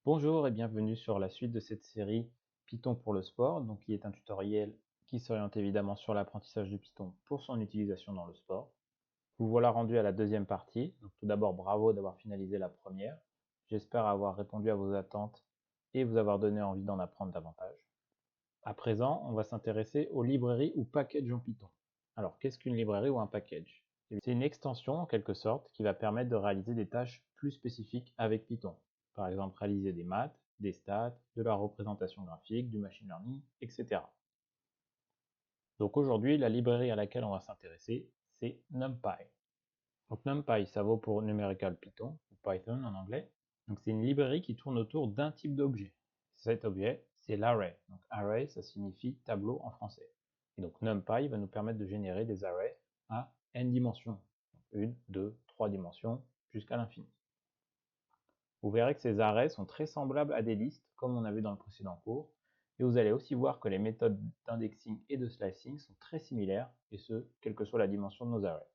Bonjour et bienvenue sur la suite de cette série Python pour le sport, donc qui est un tutoriel qui s'oriente évidemment sur l'apprentissage de Python pour son utilisation dans le sport. Vous voilà rendu à la deuxième partie, donc tout d'abord bravo d'avoir finalisé la première. J'espère avoir répondu à vos attentes et vous avoir donné envie d'en apprendre davantage. À présent, on va s'intéresser aux librairies ou packages en Python. Alors, qu'est-ce qu'une librairie ou un package? C'est une extension en quelque sorte qui va permettre de réaliser des tâches plus spécifiques avec Python. Par exemple, réaliser des maths, des stats, de la représentation graphique, du machine learning, etc. Donc aujourd'hui, la librairie à laquelle on va s'intéresser, c'est NumPy. Donc NumPy, ça vaut pour Numerical Python, ou Python en anglais. Donc c'est une librairie qui tourne autour d'un type d'objet. Cet objet, c'est l'array. Donc array, ça signifie tableau en français. Et donc NumPy va nous permettre de générer des arrays à n dimensions. 1, 2, 3 dimensions, jusqu'à l'infini. Vous verrez que ces arrays sont très semblables à des listes, comme on avait dans le précédent cours. Et vous allez aussi voir que les méthodes d'indexing et de slicing sont très similaires, et ce, quelle que soit la dimension de nos arrays.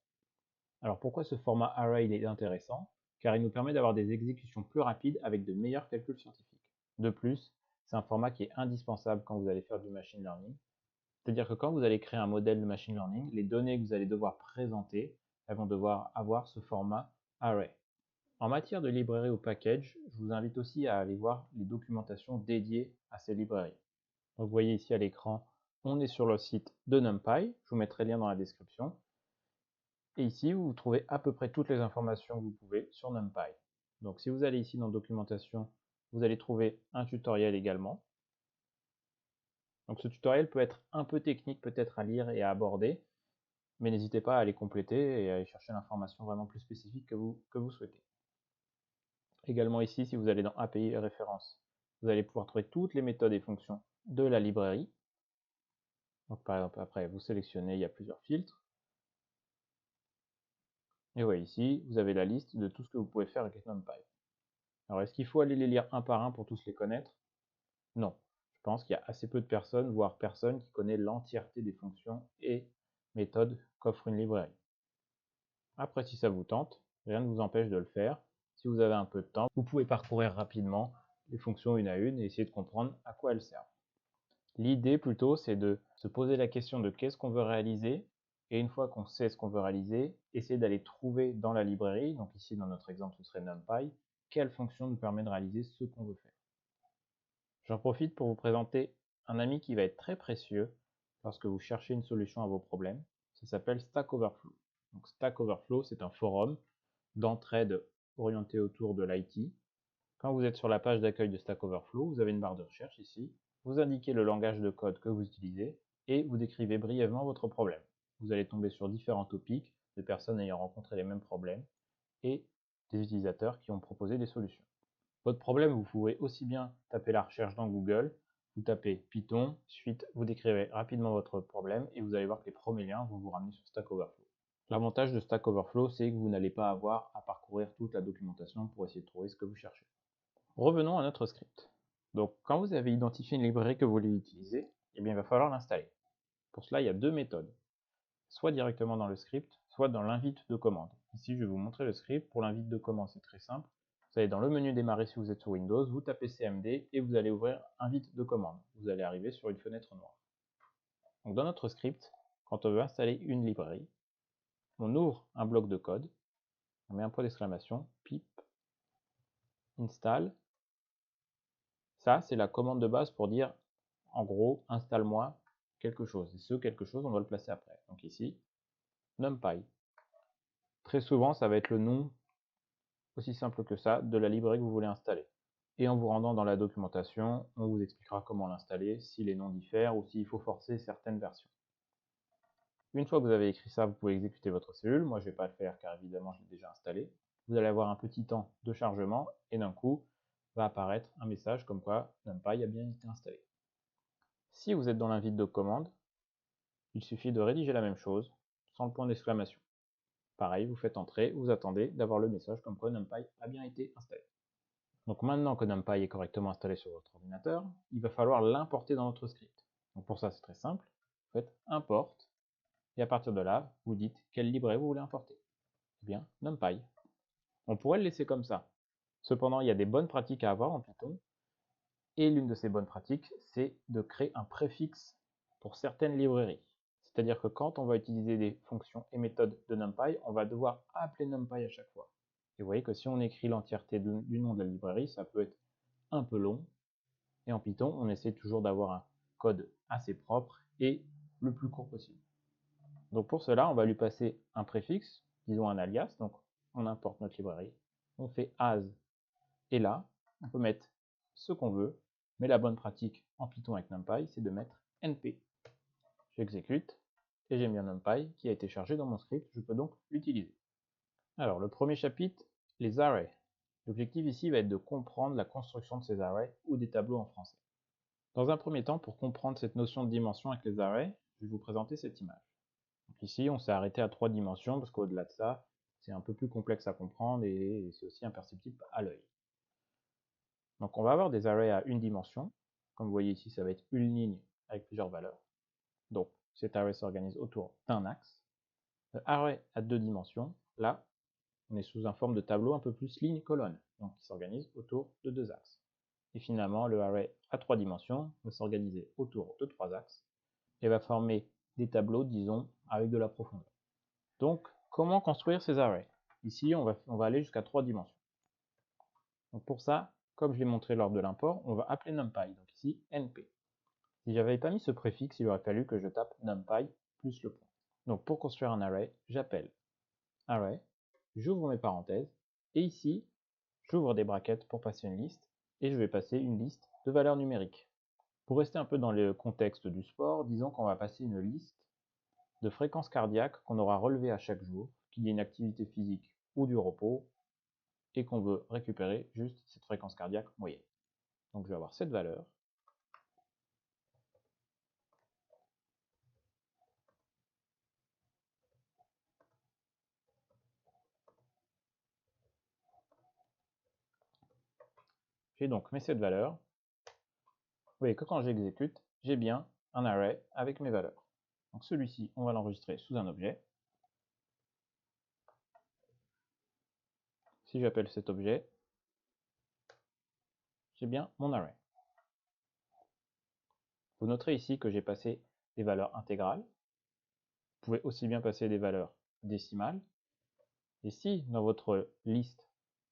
Alors pourquoi ce format array est intéressant? Car il nous permet d'avoir des exécutions plus rapides avec de meilleurs calculs scientifiques. De plus, c'est un format qui est indispensable quand vous allez faire du machine learning. C'est-à-dire que quand vous allez créer un modèle de machine learning, les données que vous allez devoir présenter, elles vont devoir avoir ce format array. En matière de librairie ou package, je vous invite aussi à aller voir les documentations dédiées à ces librairies. Donc vous voyez ici à l'écran, on est sur le site de NumPy, je vous mettrai le lien dans la description. Et ici, vous trouvez à peu près toutes les informations que vous pouvez sur NumPy. Donc si vous allez ici dans documentation, vous allez trouver un tutoriel également. Donc ce tutoriel peut être un peu technique peut-être à lire et à aborder, mais n'hésitez pas à aller compléter et à aller chercher l'information vraiment plus spécifique que vous souhaitez. Également ici, si vous allez dans API et références, vous allez pouvoir trouver toutes les méthodes et fonctions de la librairie. Donc par exemple, après, vous sélectionnez, il y a plusieurs filtres. Et voyez ici, vous avez la liste de tout ce que vous pouvez faire avec NumPy. Alors est-ce qu'il faut aller les lire un par un pour tous les connaître? Non. Je pense qu'il y a assez peu de personnes, voire personne, qui connaît l'entièreté des fonctions et méthodes qu'offre une librairie. Après, si ça vous tente, rien ne vous empêche de le faire. Si vous avez un peu de temps, vous pouvez parcourir rapidement les fonctions une à une et essayer de comprendre à quoi elles servent. L'idée plutôt, c'est de se poser la question de qu'est-ce qu'on veut réaliser, et une fois qu'on sait ce qu'on veut réaliser, essayer d'aller trouver dans la librairie, donc ici dans notre exemple ce serait NumPy, quelle fonction nous permet de réaliser ce qu'on veut faire. J'en profite pour vous présenter un ami qui va être très précieux lorsque vous cherchez une solution à vos problèmes. Ça s'appelle Stack Overflow. Donc Stack Overflow, c'est un forum d'entraide orienté autour de l'IT. Quand vous êtes sur la page d'accueil de Stack Overflow, vous avez une barre de recherche ici. Vous indiquez le langage de code que vous utilisez et vous décrivez brièvement votre problème. Vous allez tomber sur différents topics de personnes ayant rencontré les mêmes problèmes et des utilisateurs qui ont proposé des solutions. Votre problème, vous pouvez aussi bien taper la recherche dans Google, vous tapez Python, ensuite vous décrivez rapidement votre problème et vous allez voir que les premiers liens vont vous ramener sur Stack Overflow. L'avantage de Stack Overflow, c'est que vous n'allez pas avoir à parcourir toute la documentation pour essayer de trouver ce que vous cherchez. Revenons à notre script. Donc, quand vous avez identifié une librairie que vous voulez utiliser, eh bien, il va falloir l'installer. Pour cela, il y a deux méthodes. Soit directement dans le script, soit dans l'invite de commande. Ici, je vais vous montrer le script. Pour l'invite de commande, c'est très simple. Vous allez dans le menu démarrer si vous êtes sur Windows, vous tapez CMD et vous allez ouvrir invite de commande. Vous allez arriver sur une fenêtre noire. Donc, dans notre script, quand on veut installer une librairie, on ouvre un bloc de code, on met un point d'exclamation, pip, install. Ça, c'est la commande de base pour dire, en gros, installe-moi quelque chose. Et ce quelque chose, on doit le placer après. Donc ici, NumPy. Très souvent, ça va être le nom, aussi simple que ça, de la librairie que vous voulez installer. Et en vous rendant dans la documentation, on vous expliquera comment l'installer, si les noms diffèrent ou s'il faut forcer certaines versions. Une fois que vous avez écrit ça, vous pouvez exécuter votre cellule. Moi, je ne vais pas le faire car évidemment, je l'ai déjà installé. Vous allez avoir un petit temps de chargement et d'un coup, va apparaître un message comme quoi NumPy a bien été installé. Si vous êtes dans l'invite de commande, il suffit de rédiger la même chose, sans le point d'exclamation. Pareil, vous faites entrer, vous attendez d'avoir le message comme quoi NumPy a bien été installé. Donc maintenant que NumPy est correctement installé sur votre ordinateur, il va falloir l'importer dans notre script. Donc pour ça, c'est très simple. Vous faites import, et à partir de là, vous dites quelle librairie vous voulez importer. Eh bien, NumPy. On pourrait le laisser comme ça, Cependant, il y a des bonnes pratiques à avoir en Python, et l'une de ces bonnes pratiques, c'est de créer un préfixe pour certaines librairies. C'est-à-dire que quand on va utiliser des fonctions et méthodes de NumPy, on va devoir appeler NumPy à chaque fois. Et vous voyez que si on écrit l'entièreté du nom de la librairie, ça peut être un peu long. Et en Python, on essaie toujours d'avoir un code assez propre et le plus court possible. Donc pour cela, on va lui passer un préfixe, disons un alias. Donc on importe notre librairie, on fait as, et là, on peut mettre ce qu'on veut, mais la bonne pratique en Python avec NumPy, c'est de mettre np. J'exécute, et j'ai bien NumPy qui a été chargé dans mon script, je peux donc l'utiliser. Alors, le premier chapitre, les arrays. L'objectif ici va être de comprendre la construction de ces arrays ou des tableaux en français. Dans un premier temps, pour comprendre cette notion de dimension avec les arrays, je vais vous présenter cette image. Donc ici, on s'est arrêté à 3 dimensions, parce qu'au-delà de ça, c'est un peu plus complexe à comprendre et c'est aussi imperceptible à l'œil. Donc on va avoir des arrays à une dimension. Comme vous voyez ici, ça va être une ligne avec plusieurs valeurs. Donc cet array s'organise autour d'un axe. Le array à 2 dimensions, là, on est sous une forme de tableau un peu plus ligne-colonne, donc qui s'organise autour de 2 axes. Et finalement, le array à 3 dimensions va s'organiser autour de 3 axes et va former des tableaux, disons, avec de la profondeur. Donc, comment construire ces arrays? Ici, on va aller jusqu'à 3 dimensions. Donc pour ça, comme je l'ai montré lors de l'import, on va appeler NumPy, donc ici np. Si j'avais pas mis ce préfixe, il aurait fallu que je tape NumPy plus le point. Donc pour construire un array, j'appelle array, j'ouvre mes parenthèses, et ici, j'ouvre des brackets pour passer une liste, et je vais passer une liste de valeurs numériques. Pour rester un peu dans le contexte du sport, disons qu'on va passer une liste de fréquences cardiaques qu'on aura relevées à chaque jour, qu'il y ait une activité physique ou du repos, et qu'on veut récupérer juste cette fréquence cardiaque moyenne. Donc je vais avoir cette valeur. J'ai donc mes 7 valeurs. Vous voyez que quand j'exécute, j'ai bien un array avec mes valeurs. Donc celui-ci, on va l'enregistrer sous un objet. Si j'appelle cet objet, j'ai bien mon array. Vous noterez ici que j'ai passé des valeurs intégrales. Vous pouvez aussi bien passer des valeurs décimales. Et si dans votre liste,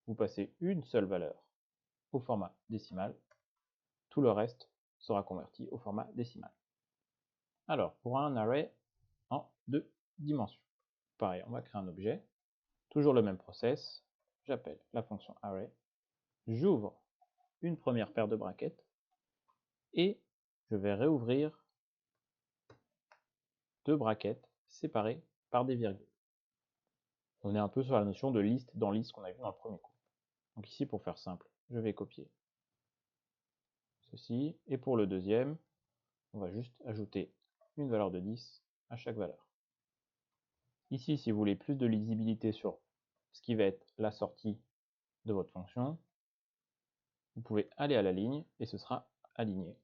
vous passez une seule valeur au format décimal, tout le reste sera converti au format décimal. Alors, pour un array en 2 dimensions, pareil, on va créer un objet, toujours le même process, j'appelle la fonction array, j'ouvre une première paire de brackets, et je vais réouvrir 2 brackets séparés par des virgules. On est un peu sur la notion de liste dans liste qu'on a vu dans le premier cours. Donc ici, pour faire simple, je vais copier ceci, et pour le deuxième, on va juste ajouter une valeur de 10 à chaque valeur. Ici, si vous voulez plus de lisibilité sur ce qui va être la sortie de votre fonction, vous pouvez aller à la ligne et ce sera aligné.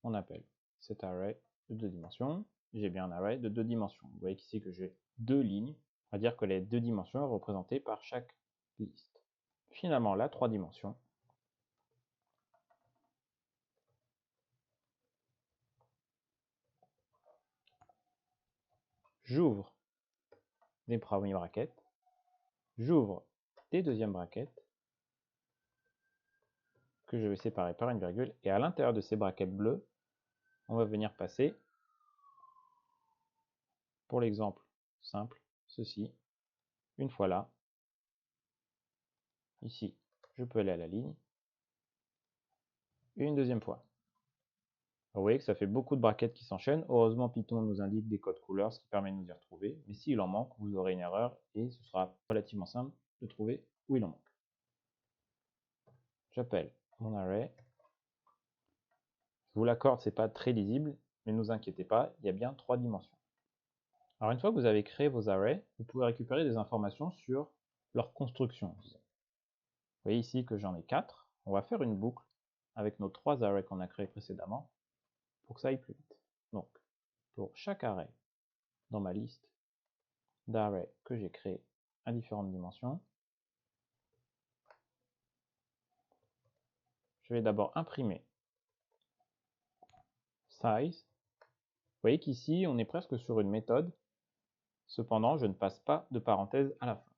On appelle cet array de 2 dimensions. J'ai bien un array de 2 dimensions. Vous voyez ici que j'ai 2 lignes. On va dire que les 2 dimensions sont représentées par chaque liste. Finalement, la 3 dimensions, j'ouvre des premiers brackets, j'ouvre des deuxièmes brackets, que je vais séparer par une virgule, et à l'intérieur de ces brackets bleus, on va venir passer, pour l'exemple simple, ceci. Une fois là, ici, je peux aller à la ligne, et une deuxième fois. Vous voyez que ça fait beaucoup de brackets qui s'enchaînent. Heureusement, Python nous indique des codes couleurs, ce qui permet de nous y retrouver. Mais s'il en manque, vous aurez une erreur, et ce sera relativement simple de trouver où il en manque. J'appelle mon array. Je vous l'accorde, c'est pas très lisible, mais ne vous inquiétez pas, il y a bien 3 dimensions. Alors une fois que vous avez créé vos arrays, vous pouvez récupérer des informations sur leur construction. Vous voyez ici que j'en ai 4. On va faire une boucle avec nos 3 arrays qu'on a créés précédemment pour que ça aille plus vite. Donc, pour chaque array dans ma liste d'arrays que j'ai créé à différentes dimensions, je vais d'abord imprimer size. Vous voyez qu'ici, on est presque sur une méthode. Cependant, je ne passe pas de parenthèse à la fin.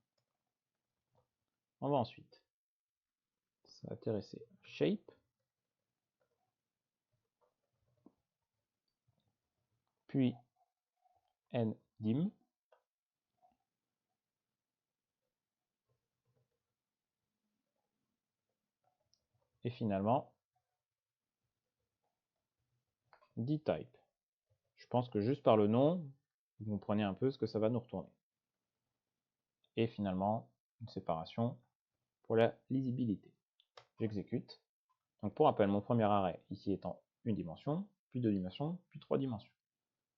On va ensuite s'intéresser à shape. Puis ndim. Et finalement, dtype. Je pense que juste par le nom, vous comprenez un peu ce que ça va nous retourner. Et finalement, une séparation pour la lisibilité. J'exécute. Donc pour rappel, mon premier array ici étant une dimension, puis deux dimensions, puis trois dimensions.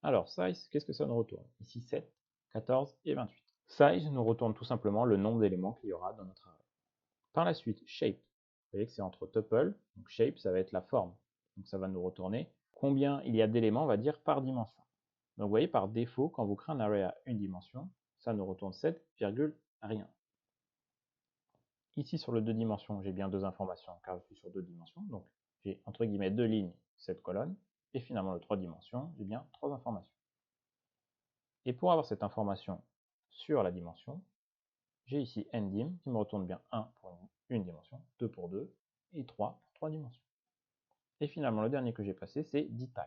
Alors size, qu'est-ce que ça nous retourne? Ici 7, 14 et 28. Size nous retourne tout simplement le nombre d'éléments qu'il y aura dans notre array. Par la suite, shape. Vous voyez que c'est entre tuple, donc shape ça va être la forme. Donc ça va nous retourner combien il y a d'éléments, on va dire, par dimension. Donc vous voyez, par défaut, quand vous créez un array à une dimension, ça nous retourne 7, rien. Ici, sur le 2 dimensions, j'ai bien deux informations, car je suis sur 2 dimensions. Donc j'ai, entre guillemets, 2 lignes, 7 colonnes. Et finalement, le 3 dimensions, j'ai bien 3 informations. Et pour avoir cette information sur la dimension, j'ai ici ndim, qui me retourne bien 1 pour une dimension, 2 pour 2, et 3 pour 3 dimensions. Et finalement, le dernier que j'ai passé, c'est dtype.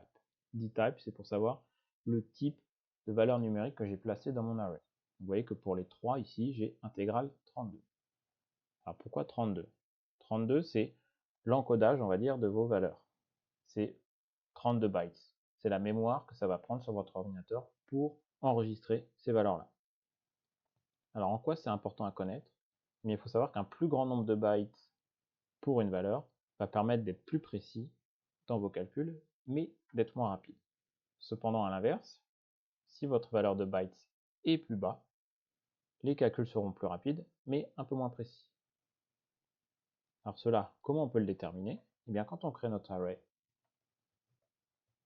Dtype, c'est pour savoir le type de valeur numérique que j'ai placé dans mon array. Vous voyez que pour les 3 ici, j'ai intégrale 32. Alors pourquoi 32? 32, c'est l'encodage, on va dire, de vos valeurs. C'est 32 bytes. C'est la mémoire que ça va prendre sur votre ordinateur pour enregistrer ces valeurs-là. Alors en quoi c'est important à connaître? Mais il faut savoir qu'un plus grand nombre de bytes pour une valeur va permettre d'être plus précis dans vos calculs, mais d'être moins rapide. Cependant, à l'inverse, si votre valeur de bytes est plus bas, les calculs seront plus rapides, mais un peu moins précis. Alors cela, comment on peut le déterminer? Eh bien, quand on crée notre array,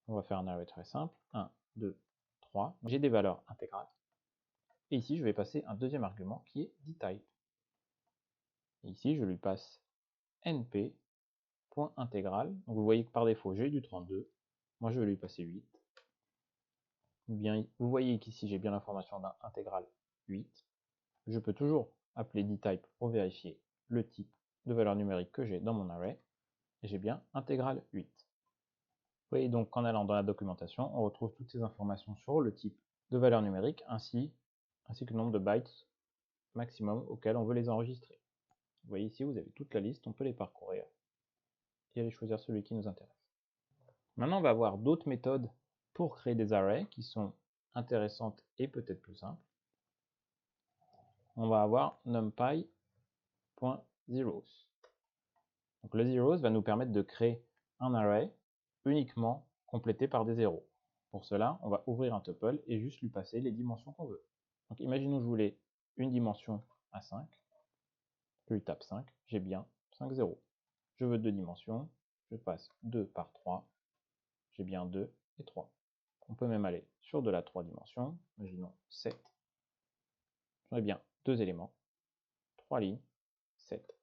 on va faire un array très simple, 1, 2, 3, j'ai des valeurs intégrales, et ici je vais passer un deuxième argument qui est dtype. Et ici je lui passe np.intégral, donc vous voyez que par défaut j'ai du 32, moi je vais lui passer 8. Bien, vous voyez qu'ici j'ai bien l'information d'un intégral 8. Je peux toujours appeler dtype pour vérifier le type de valeur numérique que j'ai dans mon array, et j'ai bien intégral 8. Vous voyez donc qu'en allant dans la documentation, on retrouve toutes ces informations sur le type de valeur numérique ainsi que le nombre de bytes maximum auquel on veut les enregistrer. Vous voyez ici, vous avez toute la liste, on peut les parcourir et aller choisir celui qui nous intéresse. Maintenant, on va voir d'autres méthodes pour créer des arrays qui sont intéressantes et peut-être plus simples. On va avoir numpy.zeros. Donc le zeros va nous permettre de créer un array uniquement complété par des zéros. Pour cela, on va ouvrir un tuple et juste lui passer les dimensions qu'on veut. Donc imaginons que je voulais une dimension à 5. Je lui tape 5, j'ai bien 5 zéros. Je veux deux dimensions, je passe 2 par 3, j'ai bien 2 et 3. On peut même aller sur de la 3 dimensions, imaginons 7. J'en ai bien deux éléments, 3 lignes, 7.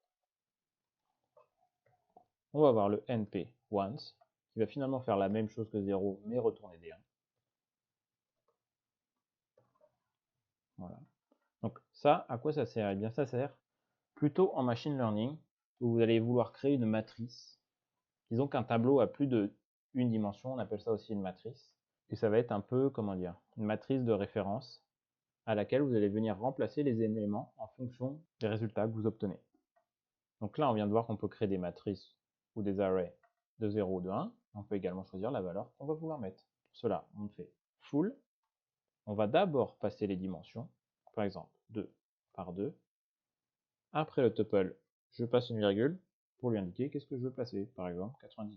On va voir le np once, qui va finalement faire la même chose que 0, mais retourner des 1. Voilà. Donc ça, à quoi ça sert? Eh bien ça sert plutôt en machine learning, où vous allez vouloir créer une matrice. Disons qu'un tableau a plus d'une dimension, on appelle ça aussi une matrice. Et ça va être un peu, comment dire, une matrice de référence à laquelle vous allez venir remplacer les éléments en fonction des résultats que vous obtenez. Donc là, on vient de voir qu'on peut créer des matrices ou des arrays de 0 ou de 1. On peut également choisir la valeur qu'on va vouloir mettre. Pour cela, on fait full. On va d'abord passer les dimensions, par exemple 2 par 2. Après le tuple, je passe une virgule pour lui indiquer qu'est-ce que je veux placer, par exemple 99.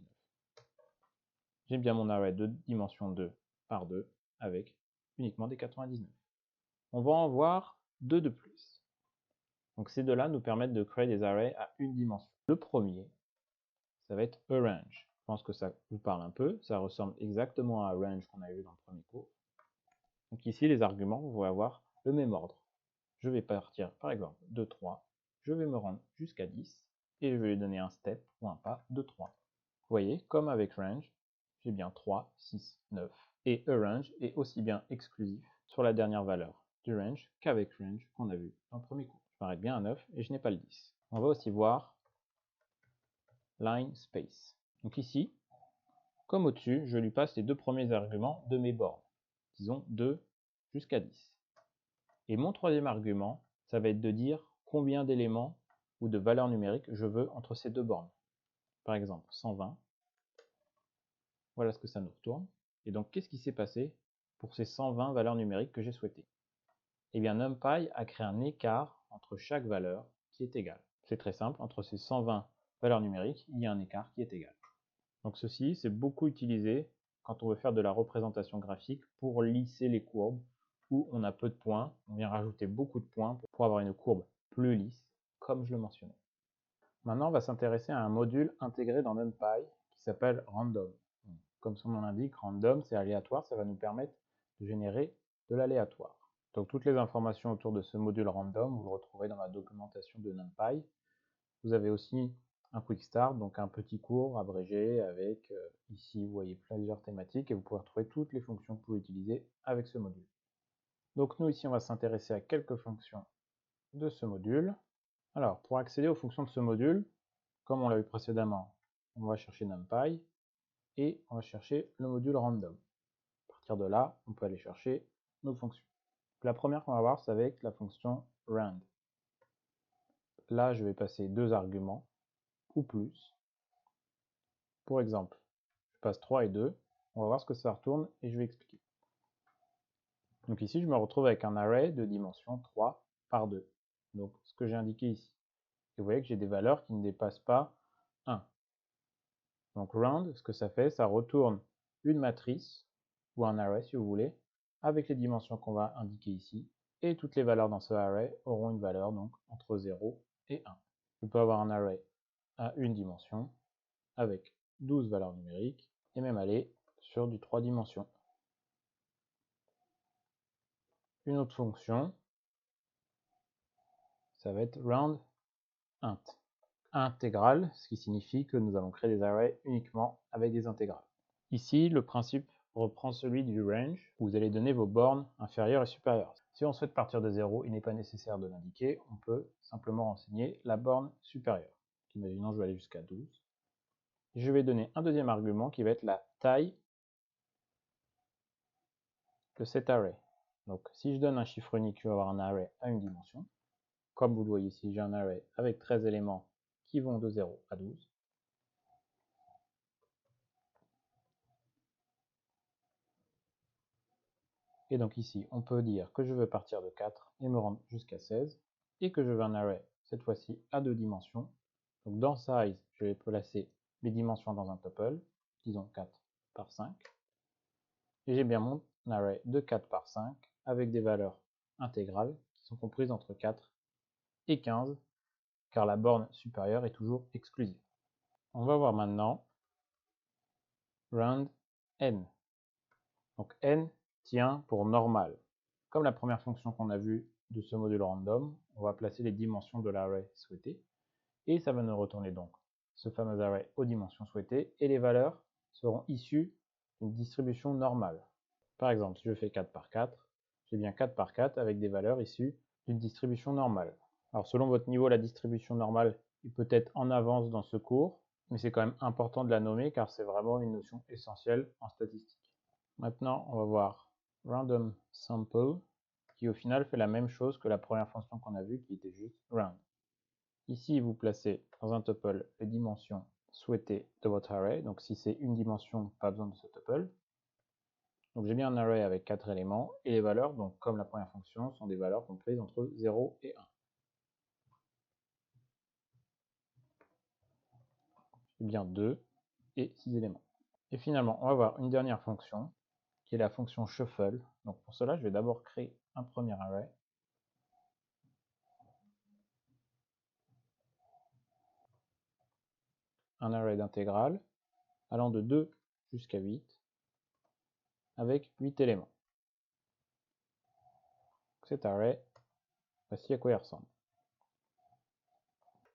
J'ai bien mon array de dimension 2 par 2 avec uniquement des 99. On va en voir deux de plus. Donc ces deux-là nous permettent de créer des arrays à une dimension. Le premier, ça va être arrange. Je pense que ça vous parle un peu. Ça ressemble exactement à range qu'on a vu dans le premier cours. Donc ici, les arguments vont avoir le même ordre. Je vais partir par exemple de 3. Je vais me rendre jusqu'à 10. et je vais lui donner un step ou un pas de 3. Vous voyez, comme avec range, j'ai bien 3, 6, 9. Et arange est aussi bien exclusif sur la dernière valeur du range qu'avec range qu'on a vu dans le premier cours. Je m'arrête bien à 9 et je n'ai pas le 10. On va aussi voir line space. Donc ici, comme au-dessus, je lui passe les deux premiers arguments de mes bornes. Disons 2 jusqu'à 10. Et mon troisième argument, ça va être de dire combien d'éléments ou de valeurs numériques je veux entre ces deux bornes. Par exemple, 120. Voilà ce que ça nous retourne. Et donc, qu'est-ce qui s'est passé pour ces 120 valeurs numériques que j'ai souhaitées? Eh bien, NumPy a créé un écart entre chaque valeur qui est égal. C'est très simple, entre ces 120 valeurs numériques, il y a un écart qui est égal. Donc ceci, c'est beaucoup utilisé quand on veut faire de la représentation graphique pour lisser les courbes où on a peu de points. On vient rajouter beaucoup de points pour avoir une courbe plus lisse, comme je le mentionnais. Maintenant, on va s'intéresser à un module intégré dans NumPy qui s'appelle Random. Comme son nom l'indique, Random, c'est aléatoire, ça va nous permettre de générer de l'aléatoire. Donc toutes les informations autour de ce module Random, vous le retrouverez dans la documentation de NumPy. Vous avez aussi un Quick Start, donc un petit cours abrégé avec, ici vous voyez plusieurs thématiques et vous pouvez retrouver toutes les fonctions que vous pouvez utiliser avec ce module. Donc nous ici on va s'intéresser à quelques fonctions de ce module. Alors pour accéder aux fonctions de ce module, comme on l'a vu précédemment, on va chercher NumPy et on va chercher le module Random. À partir de là, on peut aller chercher nos fonctions. La première qu'on va voir, c'est avec la fonction rand. Là, je vais passer deux arguments ou plus. Pour exemple, je passe 3 et 2. On va voir ce que ça retourne et je vais expliquer. Donc ici, je me retrouve avec un array de dimension 3 par 2. Donc ce que j'ai indiqué ici. Et vous voyez que j'ai des valeurs qui ne dépassent pas 1. Donc round, ce que ça fait, ça retourne une matrice, ou un array si vous voulez, avec les dimensions qu'on va indiquer ici. Et toutes les valeurs dans ce array auront une valeur donc entre 0 et 1. Je peux avoir un array à une dimension avec 12 valeurs numériques et même aller sur du 3 dimensions. Une autre fonction, ça va être roundInt. Intégrale, ce qui signifie que nous allons créer des arrays uniquement avec des intégrales. Ici, le principe reprend celui du range, où vous allez donner vos bornes inférieures et supérieures. Si on souhaite partir de 0, il n'est pas nécessaire de l'indiquer, on peut simplement renseigner la borne supérieure. Imaginons que je vais aller jusqu'à 12. Je vais donner un deuxième argument qui va être la taille de cet array. Donc si je donne un chiffre unique, je vais avoir un array à une dimension. Comme vous le voyez ici, j'ai un array avec 13 éléments qui vont de 0 à 12. Et donc ici, on peut dire que je veux partir de 4 et me rendre jusqu'à 16, et que je veux un array, cette fois-ci, à deux dimensions. Donc dans size, je vais placer les dimensions dans un tuple, disons 4 par 5. Et j'ai bien mon array de 4 par 5, avec des valeurs intégrales, qui sont comprises entre 4 et 15, car la borne supérieure est toujours exclusive. On va voir maintenant round n. Donc n tient pour normal. Comme la première fonction qu'on a vue de ce module random, on va placer les dimensions de l'array souhaité, et ça va nous retourner donc ce fameux array aux dimensions souhaitées, et les valeurs seront issues d'une distribution normale. Par exemple, si je fais 4 par 4, j'ai bien 4 par 4 avec des valeurs issues d'une distribution normale. Alors selon votre niveau, la distribution normale est peut-être en avance dans ce cours, mais c'est quand même important de la nommer car c'est vraiment une notion essentielle en statistique. Maintenant, on va voir random sample, qui au final fait la même chose que la première fonction qu'on a vue, qui était juste round. Ici, vous placez dans un tuple les dimensions souhaitées de votre array. Donc si c'est une dimension, pas besoin de ce tuple. Donc j'ai bien un array avec 4 éléments, et les valeurs, donc comme la première fonction, sont des valeurs comprises entre 0 et 1. J'ai bien 2 et 6 éléments. Et finalement, on va voir une dernière fonction, qui est la fonction shuffle. Donc pour cela, je vais d'abord créer un premier array. Un array d'intégrales allant de 2 jusqu'à 8, avec 8 éléments. Cet array, voici à quoi il ressemble.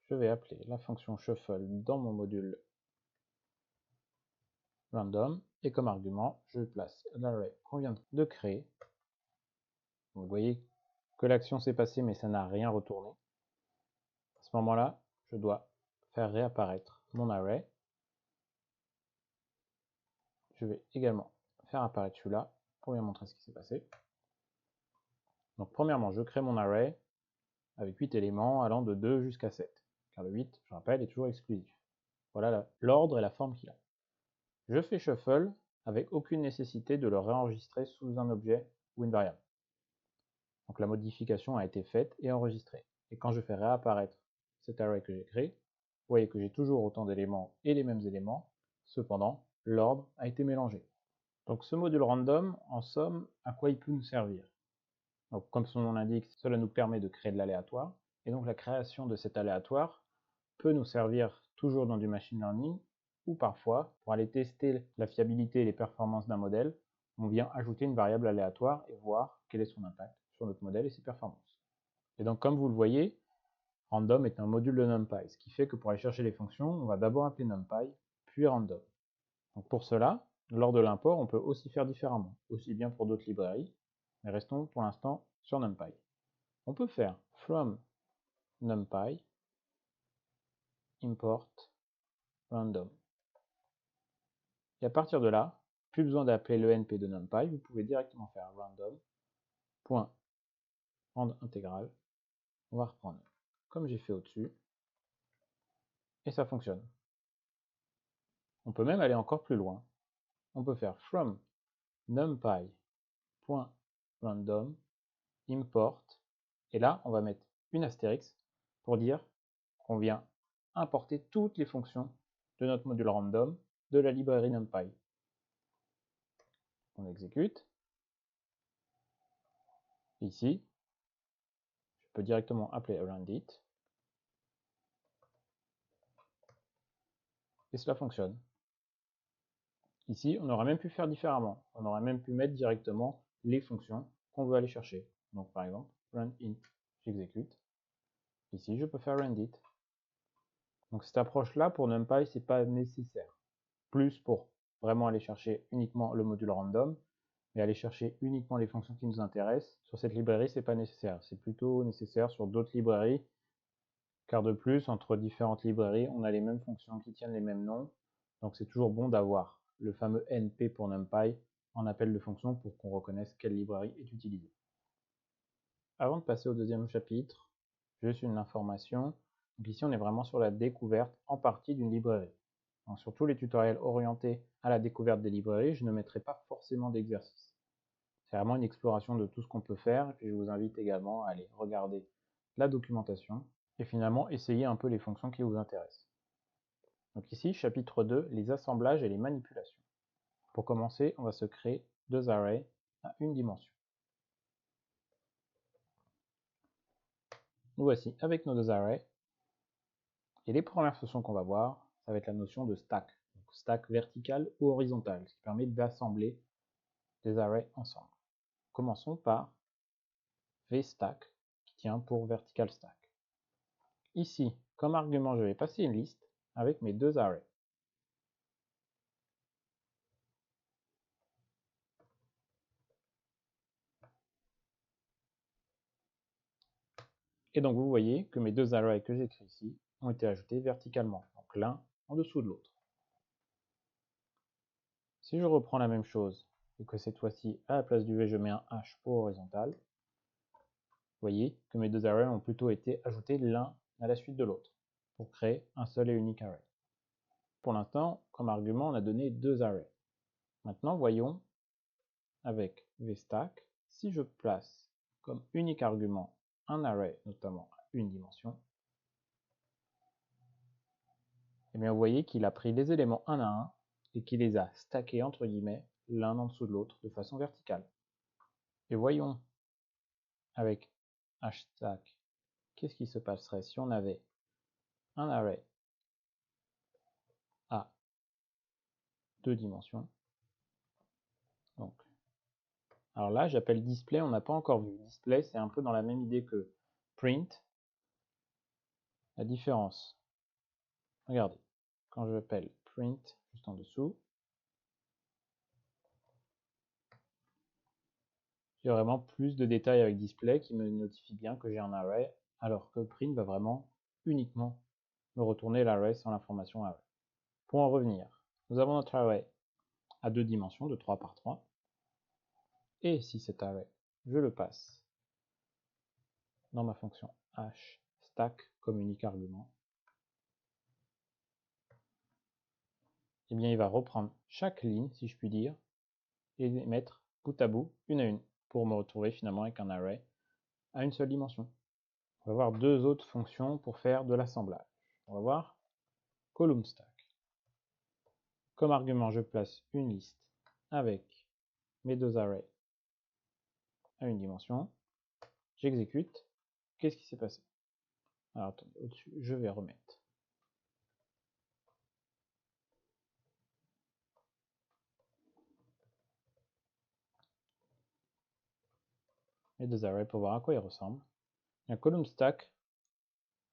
je vais appeler la fonction shuffle dans mon module random, et comme argument, je place l'array qu'on vient de créer. Donc, vous voyez que l'action s'est passée, mais ça n'a rien retourné. À ce moment-là, je dois faire réapparaître mon array. Je vais également faire apparaître celui-là pour bien montrer ce qui s'est passé. Donc premièrement, je crée mon array avec 8 éléments allant de 2 jusqu'à 7, car le 8, je rappelle, est toujours exclusif. Voilà l'ordre et la forme qu'il a. Je fais shuffle avec aucune nécessité de le réenregistrer sous un objet ou une variable. Donc la modification a été faite et enregistrée. Et quand je fais réapparaître cet array que j'ai créé, vous voyez que j'ai toujours autant d'éléments et les mêmes éléments, cependant, l'ordre a été mélangé. Donc ce module random, en somme, à quoi il peut nous servir? Donc comme son nom l'indique, cela nous permet de créer de l'aléatoire, et donc la création de cet aléatoire peut nous servir toujours dans du machine learning, ou parfois, pour aller tester la fiabilité et les performances d'un modèle, on vient ajouter une variable aléatoire et voir quel est son impact sur notre modèle et ses performances. Et donc comme vous le voyez, random est un module de NumPy, ce qui fait que pour aller chercher les fonctions, on va d'abord appeler NumPy, puis random. Donc pour cela, lors de l'import, on peut aussi faire différemment, aussi bien pour d'autres librairies, mais restons pour l'instant sur NumPy. On peut faire from NumPy import random. Et à partir de là, plus besoin d'appeler le NP de NumPy, vous pouvez directement faire random.rand intégral. On va reprendre comme j'ai fait au-dessus, et ça fonctionne. On peut même aller encore plus loin. On peut faire from numpy.random import, et là on va mettre une astérix pour dire qu'on vient importer toutes les fonctions de notre module random de la librairie NumPy. On exécute. Ici, je peux directement appeler arrandit. Et cela fonctionne. Ici, on aurait même pu faire différemment. On aurait même pu mettre directement les fonctions qu'on veut aller chercher. Donc par exemple, randint, j'exécute. Ici, je peux faire randit. Donc cette approche-là, pour NumPy, c'est pas nécessaire. Plus pour vraiment aller chercher uniquement le module random, mais aller chercher uniquement les fonctions qui nous intéressent. Sur cette librairie, c'est pas nécessaire. C'est plutôt nécessaire sur d'autres librairies, car de plus, entre différentes librairies, on a les mêmes fonctions qui tiennent les mêmes noms. Donc c'est toujours bon d'avoir le fameux NP pour NumPy en appel de fonction pour qu'on reconnaisse quelle librairie est utilisée. Avant de passer au deuxième chapitre, juste une information. Donc ici, on est vraiment sur la découverte en partie d'une librairie. Donc, sur tous les tutoriels orientés à la découverte des librairies, je ne mettrai pas forcément d'exercice. C'est vraiment une exploration de tout ce qu'on peut faire, et puis je vous invite également à aller regarder la documentation et finalement essayer un peu les fonctions qui vous intéressent. Donc ici, chapitre 2, les assemblages et les manipulations. Pour commencer, on va se créer deux arrays à une dimension. Nous voici avec nos deux arrays. Et les premières fonctions qu'on va voir, ça va être la notion de stack. Donc stack vertical ou horizontal, ce qui permet d'assembler des arrays ensemble. Commençons par vstack, qui tient pour vertical stack. Ici, comme argument, je vais passer une liste avec mes deux arrays. Et donc vous voyez que mes deux arrays que j'écris ici ont été ajoutés verticalement, donc l'un en dessous de l'autre. Si je reprends la même chose et que cette fois-ci, à la place du V, je mets un H pour horizontal, vous voyez que mes deux arrays ont plutôt été ajoutés l'un à la suite de l'autre pour créer un seul et unique array. Pour l'instant, comme argument, on a donné deux arrays. Maintenant, voyons avec vstack, si je place comme unique argument un array, notamment à une dimension, et bien vous voyez qu'il a pris les éléments un à un et qu'il les a stackés entre guillemets l'un en dessous de l'autre de façon verticale. Et voyons avec hstack, qu'est-ce qui se passerait si on avait un array à deux dimensions. Donc, alors là, j'appelle display, on n'a pas encore vu. Display, c'est un peu dans la même idée que print. La différence, regardez, quand je appelle print juste en dessous, j'ai vraiment plus de détails avec display qui me notifie bien que j'ai un array, alors que print va vraiment uniquement me retourner l'array sans l'information array. Pour en revenir, nous avons notre array à 2 dimensions de 3 par 3. Et si cet array, je le passe dans ma fonction hStack comme unique argument, eh bien il va reprendre chaque ligne, si je puis dire, et les mettre bout à bout, une à une, pour me retrouver finalement avec un array à une seule dimension. On va voir deux autres fonctions pour faire de l'assemblage. On va voir column stack. Comme argument, je place une liste avec mes deux arrays à une dimension. J'exécute. Qu'est-ce qui s'est passé? Alors attendez, au-dessus, je vais remettre mes deux arrays pour voir à quoi ils ressemblent. Un column stack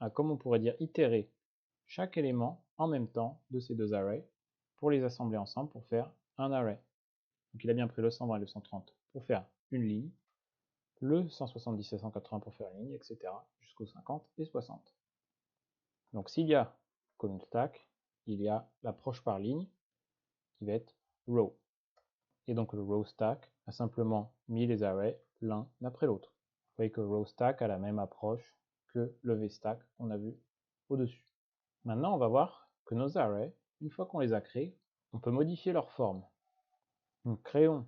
a, comme on pourrait dire, itéré chaque élément en même temps de ces deux arrays pour les assembler ensemble pour faire un array. Donc il a bien pris le 120 et le 130 pour faire une ligne, le 170 et 180 pour faire une ligne, etc. jusqu'au 50 et 60. Donc s'il y a column stack, il y a l'approche par ligne qui va être row. Et donc le row stack a simplement mis les arrays l'un après l'autre. Vous voyez que row stack a la même approche que le vstack qu'on a vu au-dessus. Maintenant, on va voir que nos arrays, une fois qu'on les a créés, on peut modifier leur forme. Donc créons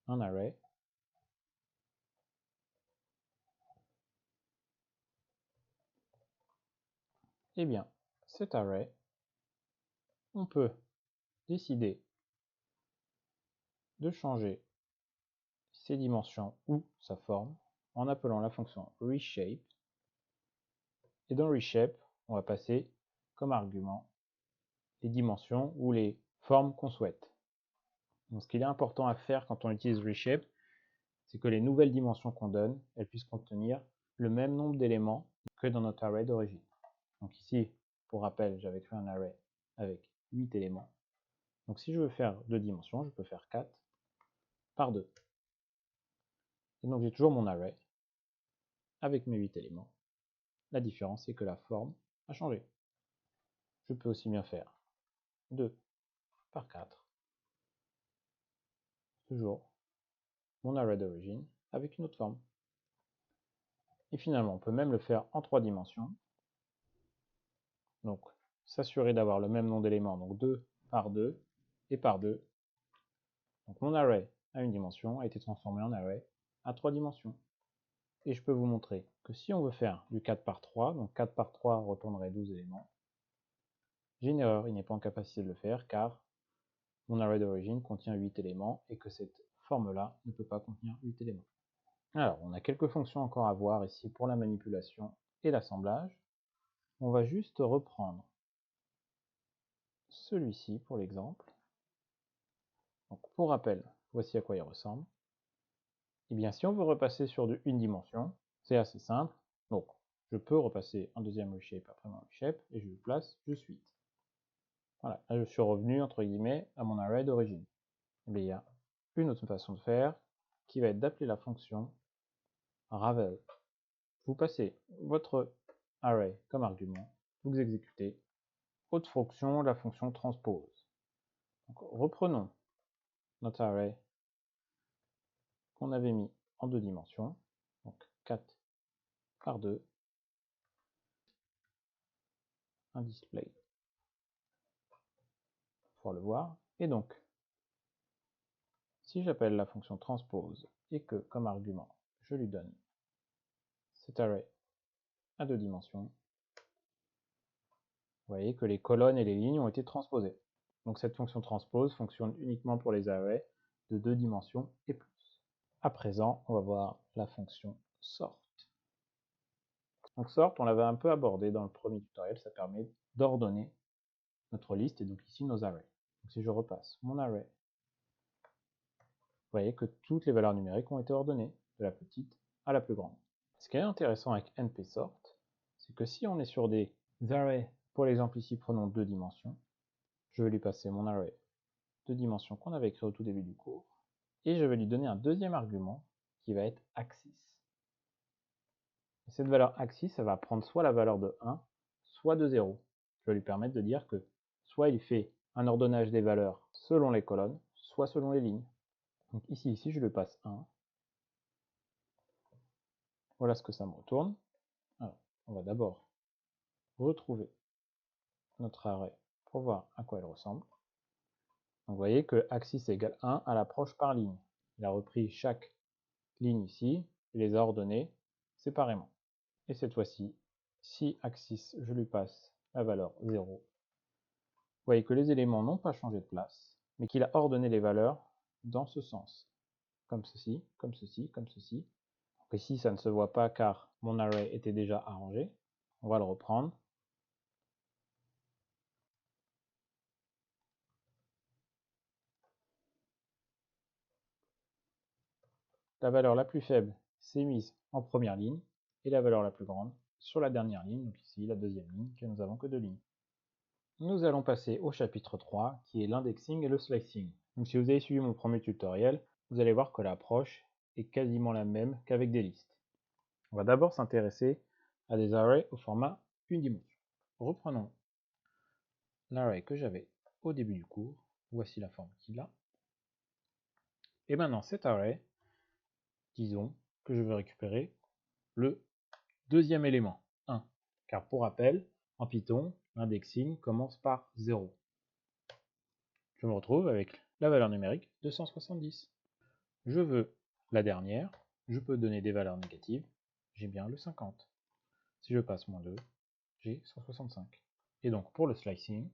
un array. Eh bien, cet array, on peut décider de changer ses dimensions ou sa forme en appelant la fonction reshape. Et dans reshape, on va passer comme argument les dimensions ou les formes qu'on souhaite. Donc, ce qu'il est important à faire quand on utilise reshape, c'est que les nouvelles dimensions qu'on donne, elles puissent contenir le même nombre d'éléments que dans notre array d'origine. Donc ici, pour rappel, j'avais créé un array avec 8 éléments. Donc si je veux faire 2 dimensions, je peux faire 4 par 2. Et donc j'ai toujours mon array avec mes 8 éléments. La différence, c'est que la forme a changé. Je peux aussi bien faire 2 par 4. Toujours mon array d'origine avec une autre forme. Et finalement, on peut même le faire en 3 dimensions. Donc, s'assurer d'avoir le même nombre d'éléments, donc 2 par 2 et par 2. Donc mon array à une dimension a été transformé en array à 3 dimensions. Et je peux vous montrer que si on veut faire du 4 par 3, donc 4 par 3 retournerait 12 éléments, j'ai une erreur, il n'est pas en capacité de le faire car mon array d'origine contient 8 éléments et que cette forme-là ne peut pas contenir 8 éléments. Alors, on a quelques fonctions encore à voir ici pour la manipulation et l'assemblage. On va juste reprendre celui-ci pour l'exemple. Donc, pour rappel, voici à quoi il ressemble. Et bien, si on veut repasser sur une dimension, c'est assez simple. Donc, je peux repasser un deuxième reshape après mon reshape et je le place de suite. Voilà, là je suis revenu entre guillemets à mon array d'origine. Et bien, il y a une autre façon de faire qui va être d'appeler la fonction ravel. Vous passez votre array comme argument, vous exécutez. Autre fonction, la fonction transpose. Donc, reprenons notre array qu'on avait mis en 2 dimensions, donc 4 par 2, un display pour pouvoir le voir. Et donc, si j'appelle la fonction transpose et que comme argument je lui donne cet array à 2 dimensions, vous voyez que les colonnes et les lignes ont été transposées. Donc cette fonction transpose fonctionne uniquement pour les arrays de 2 dimensions et plus. À présent, on va voir la fonction sort. Donc sort, on l'avait un peu abordé dans le premier tutoriel, ça permet d'ordonner notre liste et donc ici nos arrays. Donc si je repasse mon array, vous voyez que toutes les valeurs numériques ont été ordonnées, de la petite à la plus grande. Ce qui est intéressant avec npsort, c'est que si on est sur des arrays, pour l'exemple ici, prenons 2 dimensions, je vais lui passer mon array de dimensions qu'on avait créé au tout début du cours, et je vais lui donner un deuxième argument qui va être axis. Et cette valeur axis, ça va prendre soit la valeur de 1, soit de 0. Je vais lui permettre de dire que soit il fait un ordonnage des valeurs selon les colonnes, soit selon les lignes. Donc ici, je lui passe 1. Voilà ce que ça me retourne. Alors, on va d'abord retrouver notre array pour voir à quoi elle ressemble. Donc vous voyez que axis égale 1 à l'approche par ligne. Il a repris chaque ligne ici et les a ordonnées séparément. Et cette fois-ci, si axis, je lui passe la valeur 0, vous voyez que les éléments n'ont pas changé de place, mais qu'il a ordonné les valeurs dans ce sens. Comme ceci, comme ceci, comme ceci. Donc ici, ça ne se voit pas car mon array était déjà arrangé. On va le reprendre. La valeur la plus faible s'est mise en première ligne et la valeur la plus grande sur la dernière ligne, donc ici la deuxième ligne, que nous avons que 2 lignes. Nous allons passer au chapitre 3, qui est l'indexing et le slicing. Donc si vous avez suivi mon premier tutoriel, vous allez voir que l'approche est quasiment la même qu'avec des listes. On va d'abord s'intéresser à des arrays au format une dimension. Reprenons l'array que j'avais au début du cours. Voici la forme qu'il a. Et maintenant cet array, disons que je veux récupérer le deuxième élément, 1. Car pour rappel, en Python, l'indexing commence par 0. Je me retrouve avec la valeur numérique 270. Je veux la dernière, je peux donner des valeurs négatives, j'ai bien le 50. Si je passe moins 2, j'ai 165. Et donc pour le slicing,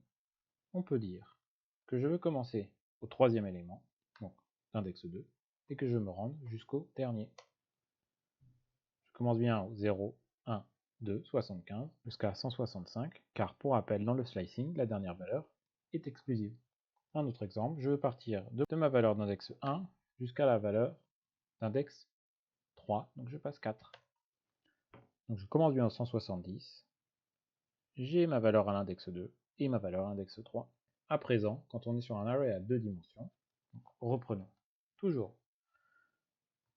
on peut dire que je veux commencer au troisième élément, donc l'index 2, et que je me rende jusqu'au dernier. Je commence bien au 0, 1, 2, 75, jusqu'à 165, car pour rappel, dans le slicing, la dernière valeur est exclusive. Un autre exemple, je veux partir de ma valeur d'index 1 jusqu'à la valeur d'index 3, donc je passe 4. Donc je commence bien au 170, j'ai ma valeur à l'index 2 et ma valeur à l'index 3. À présent, quand on est sur un array à 2 dimensions, donc reprenons toujours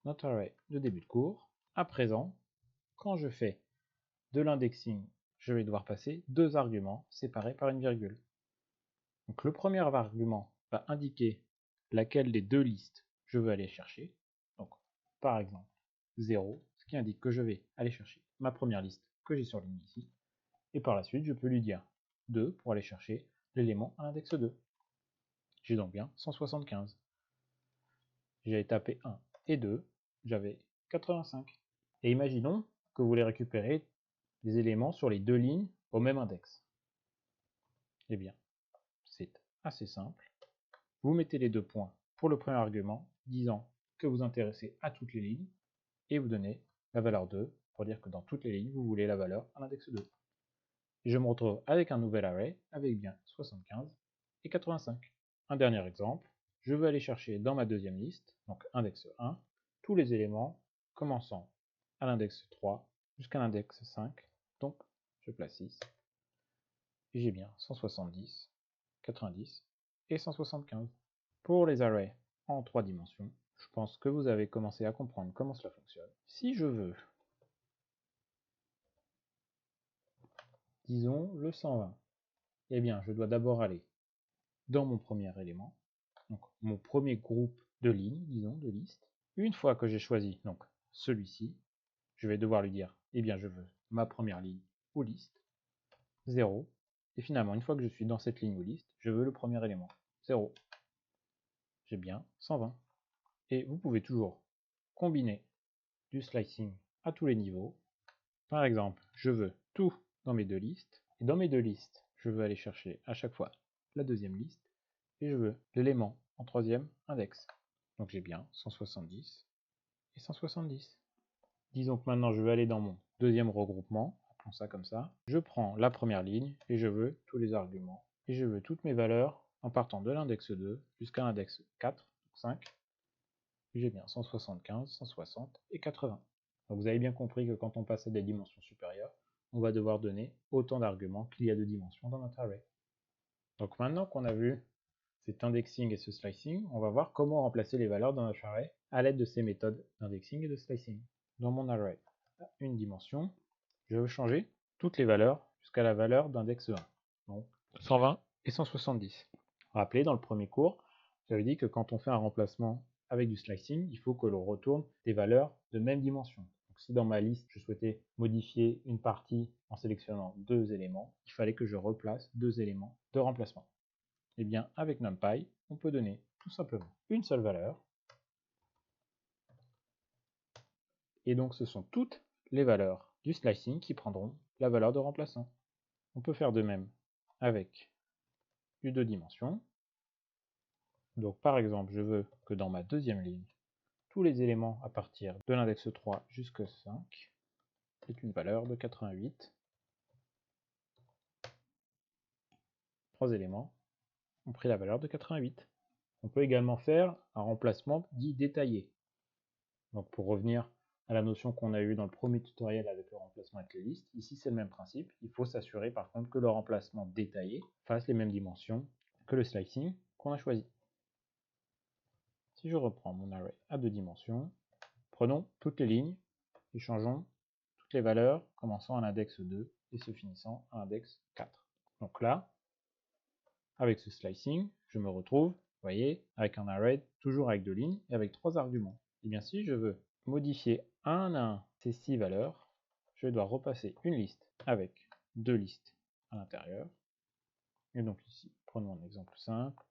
notre array de début de cours. À présent, quand je fais de l'indexing, je vais devoir passer 2 arguments séparés par une virgule. Donc le premier argument va indiquer laquelle des 2 listes je veux aller chercher. Donc par exemple 0, ce qui indique que je vais aller chercher ma première liste que j'ai surlignée ici. Et par la suite, je peux lui dire 2 pour aller chercher l'élément à l'index 2. J'ai donc bien 175. J'ai tapé 1 et 2, j'avais 85. Et imaginons que vous voulez récupérer des éléments sur les 2 lignes au même index. Eh bien, c'est assez simple. Vous mettez les 2 points pour le premier argument, disant que vous intéressez à toutes les lignes, et vous donnez la valeur 2 pour dire que dans toutes les lignes, vous voulez la valeur à l'index 2. Et je me retrouve avec un nouvel array avec bien 75 et 85. Un dernier exemple, je veux aller chercher dans ma deuxième liste, donc index 1, tous les éléments commençant à l'index 3 jusqu'à l'index 5, donc je place 6, et j'ai bien 170, 90 et 175. Pour les arrays en 3 dimensions, je pense que vous avez commencé à comprendre comment cela fonctionne. Si je veux, disons le 120, eh bien je dois d'abord aller dans mon premier élément, donc mon premier groupe de lignes, disons, de liste. Une fois que j'ai choisi donc celui-ci, je vais devoir lui dire, eh bien je veux ma première ligne ou liste, 0. Et finalement, une fois que je suis dans cette ligne ou liste, je veux le premier élément, 0. J'ai bien 120. Et vous pouvez toujours combiner du slicing à tous les niveaux. Par exemple, je veux tout dans mes 2 listes. Et dans mes 2 listes, je veux aller chercher à chaque fois la deuxième liste. Et je veux l'élément en troisième index. Donc j'ai bien 170 et 170. Disons que maintenant je veux aller dans mon deuxième regroupement, appelons ça comme ça. Je prends la première ligne et je veux tous les arguments. Et je veux toutes mes valeurs en partant de l'index 2 jusqu'à l'index 4, donc 5. J'ai bien 175, 160 et 80. Donc vous avez bien compris que quand on passe à des dimensions supérieures, on va devoir donner autant d'arguments qu'il y a de dimensions dans notre array. Donc maintenant qu'on a vu cet indexing et ce slicing, on va voir comment remplacer les valeurs dans notre array à l'aide de ces méthodes d'indexing et de slicing. Dans mon array à une dimension, je veux changer toutes les valeurs jusqu'à la valeur d'index 1. Donc 120 et 170. Rappelez, dans le premier cours, j'avais dit que quand on fait un remplacement avec du slicing, il faut que l'on retourne des valeurs de même dimension. Donc si dans ma liste, je souhaitais modifier une partie en sélectionnant 2 éléments, il fallait que je replace 2 éléments de remplacement. Et bien, avec NumPy, on peut donner tout simplement une seule valeur. Et donc, ce sont toutes les valeurs du slicing qui prendront la valeur de remplaçant. On peut faire de même avec du 2 dimensions. Donc, par exemple, je veux que dans ma deuxième ligne, tous les éléments à partir de l'index 3 jusqu'à 5 aient une valeur de 88. 3 éléments ont pris la valeur de 88. On peut également faire un remplacement dit détaillé. Donc pour revenir à la notion qu'on a eue dans le premier tutoriel avec le remplacement avec les listes, ici c'est le même principe. Il faut s'assurer par contre que le remplacement détaillé fasse les mêmes dimensions que le slicing qu'on a choisi. Si je reprends mon array à 2 dimensions, prenons toutes les lignes et changeons toutes les valeurs commençant à l'index 2 et se finissant à l'index 4. Donc là, avec ce slicing, je me retrouve, vous voyez, avec un array toujours avec 2 lignes et avec 3 arguments. Et bien si je veux modifier un à un ces 6 valeurs, je dois repasser une liste avec 2 listes à l'intérieur. Et donc ici, prenons un exemple simple.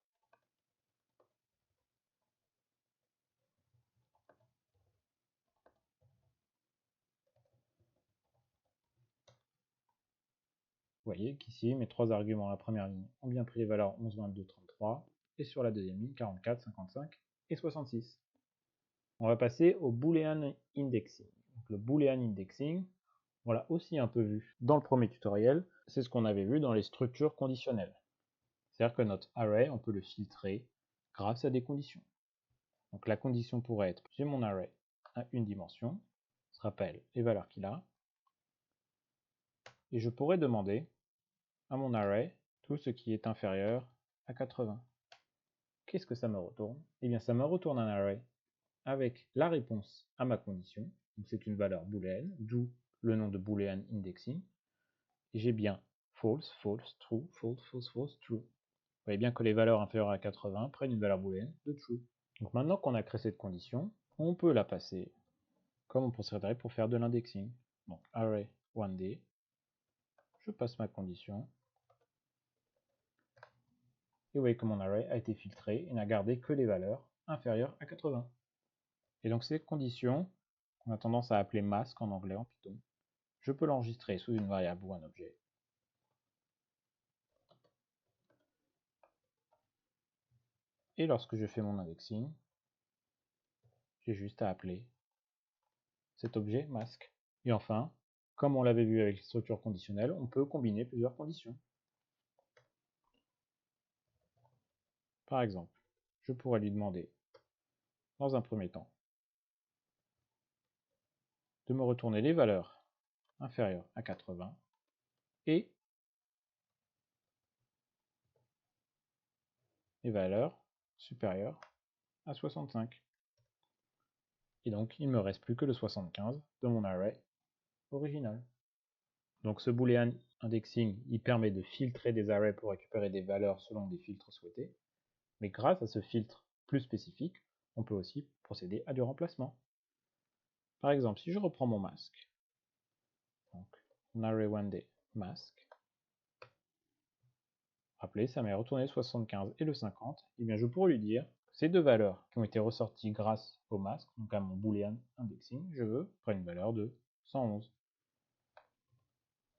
Vous voyez qu'ici, mes 3 arguments à la première ligne ont bien pris les valeurs 11, 22, 33, et sur la deuxième ligne, 44, 55 et 66. On va passer au Boolean indexing. Donc, le Boolean indexing, on l'a aussi un peu vu dans le premier tutoriel, c'est ce qu'on avait vu dans les structures conditionnelles. C'est-à-dire que notre array, on peut le filtrer grâce à des conditions. Donc la condition pourrait être, j'ai mon array à une dimension, on se rappelle les valeurs qu'il a, et je pourrais demander à mon array tout ce qui est inférieur à 80. Qu'est-ce que ça me retourne? Eh bien ça me retourne un array avec la réponse à ma condition, donc c'est une valeur booléenne, d'où le nom de boolean indexing, et j'ai bien false, false, true, false, false, false, true. Vous voyez bien que les valeurs inférieures à 80 prennent une valeur booléenne de true. Donc maintenant qu'on a créé cette condition, on peut la passer comme on procéderait pour faire de l'indexing. Donc array 1D, je passe ma condition, et vous voyez que mon array a été filtré et n'a gardé que les valeurs inférieures à 80. Et donc cette condition, qu'on a tendance à appeler mask en anglais en Python, je peux l'enregistrer sous une variable ou un objet. Et lorsque je fais mon indexing, j'ai juste à appeler cet objet mask. Et enfin, comme on l'avait vu avec les structures conditionnelles, on peut combiner plusieurs conditions. Par exemple, je pourrais lui demander, dans un premier temps, de me retourner les valeurs inférieures à 80 et les valeurs supérieures à 65. Et donc, il ne me reste plus que le 75 de mon array original. Donc ce boolean indexing, il permet de filtrer des arrays pour récupérer des valeurs selon des filtres souhaités. Mais grâce à ce filtre plus spécifique, on peut aussi procéder à du remplacement. Par exemple, si je reprends mon masque, donc mon array 1D mask, rappelez, ça m'a retourné le 75 et le 50, et bien je pourrais lui dire que ces deux valeurs qui ont été ressorties grâce au masque, donc à mon boolean indexing, je veux prendre une valeur de 111.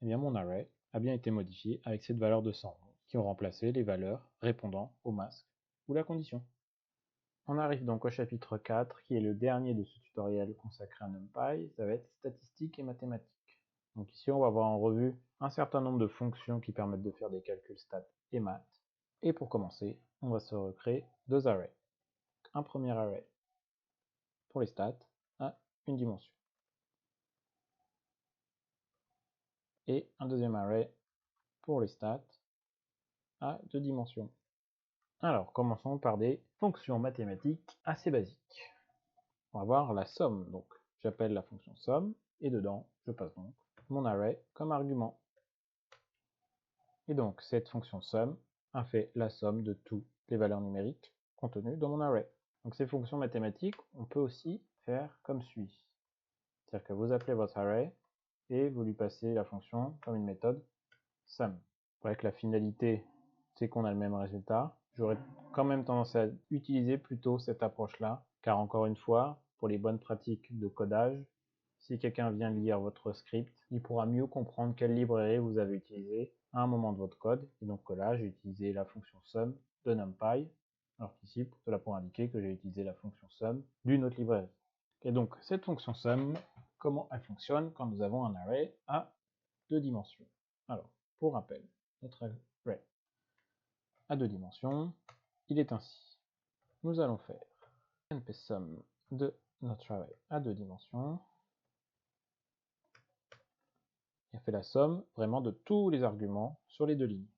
Et bien mon array a bien été modifié avec cette valeur de 111, qui ont remplacé les valeurs répondant au masque ou la condition. On arrive donc au chapitre 4, qui est le dernier de ce tutoriel consacré à NumPy, ça va être statistiques et mathématiques. Donc ici on va voir en revue un certain nombre de fonctions qui permettent de faire des calculs stats et maths. Et pour commencer, on va se recréer deux arrays. Un premier array pour les stats à une dimension. et un deuxième array pour les stats à 2 dimensions. Alors, commençons par des fonctions mathématiques assez basiques. On va voir la somme, donc j'appelle la fonction somme, et dedans, je passe donc mon array comme argument. Et donc, cette fonction somme a fait la somme de toutes les valeurs numériques contenues dans mon array. Donc ces fonctions mathématiques, on peut aussi faire comme suit. C'est-à-dire que vous appelez votre array, et vous lui passez la fonction comme une méthode sum. C'est vrai que la finalité, c'est qu'on a le même résultat. J'aurais quand même tendance à utiliser plutôt cette approche-là, car encore une fois, pour les bonnes pratiques de codage, si quelqu'un vient lire votre script, il pourra mieux comprendre quelle librairie vous avez utilisée à un moment de votre code. Et donc là, j'ai utilisé la fonction sum de NumPy, alors qu'ici, cela pour indiquer que j'ai utilisé la fonction sum d'une autre librairie. Et donc, cette fonction sum, comment elle fonctionne quand nous avons un array à 2 dimensions? Alors, pour rappel, notre array à 2 dimensions, il est ainsi. Nous allons faire npSum de notre array à 2 dimensions. Il a fait la somme vraiment de tous les arguments sur les deux lignes.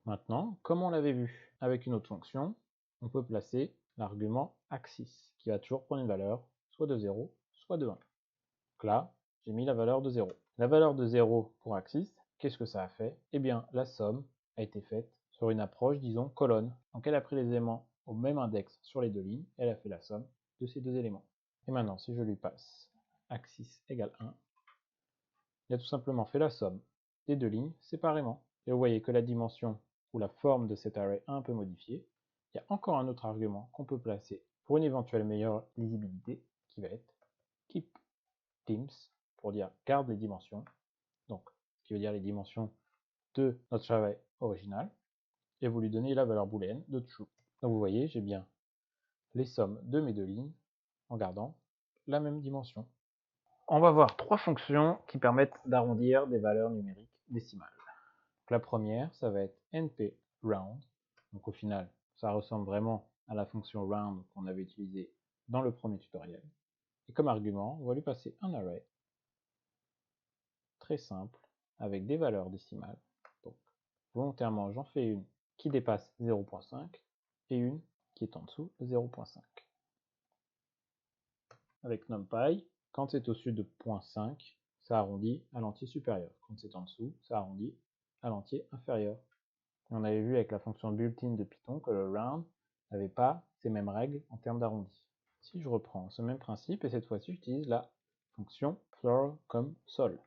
Maintenant, comme on l'avait vu avec une autre fonction, on peut placer l'argument axis, qui va toujours prendre une valeur soit de 0, soit de 1. Donc là, j'ai mis la valeur de 0. La valeur de 0 pour axis, qu'est-ce que ça a fait? Eh bien, la somme a été faite sur une approche, disons, colonne. Donc elle a pris les éléments au même index sur les deux lignes, et elle a fait la somme de ces deux éléments. Et maintenant, si je lui passe axis égale 1, il a tout simplement fait la somme des deux lignes séparément. Et vous voyez que la dimension ou la forme de cet array a un peu modifié. Il y a encore un autre argument qu'on peut placer pour une éventuelle meilleure lisibilité, qui va être keep dims, pour dire garde les dimensions, donc ce qui veut dire les dimensions de notre array original, et vous lui donnez la valeur booléenne de true. Donc vous voyez, j'ai bien les sommes de mes deux lignes en gardant la même dimension. On va voir trois fonctions qui permettent d'arrondir des valeurs numériques décimales. Donc la première, ça va être npRound. Donc au final, ça ressemble vraiment à la fonction round qu'on avait utilisée dans le premier tutoriel. Et comme argument, on va lui passer un array très simple avec des valeurs décimales. Donc volontairement, j'en fais une qui dépasse 0.5 et une qui est en dessous de 0.5. Avec NumPy, quand c'est au-dessus de 0.5, ça arrondit à l'entier supérieur. Quand c'est en dessous, ça arrondit à l'entier inférieur. Et on avait vu avec la fonction built-in de Python que le round n'avait pas ces mêmes règles en termes d'arrondi. Si je reprends ce même principe, et cette fois-ci j'utilise la fonction floor comme sol.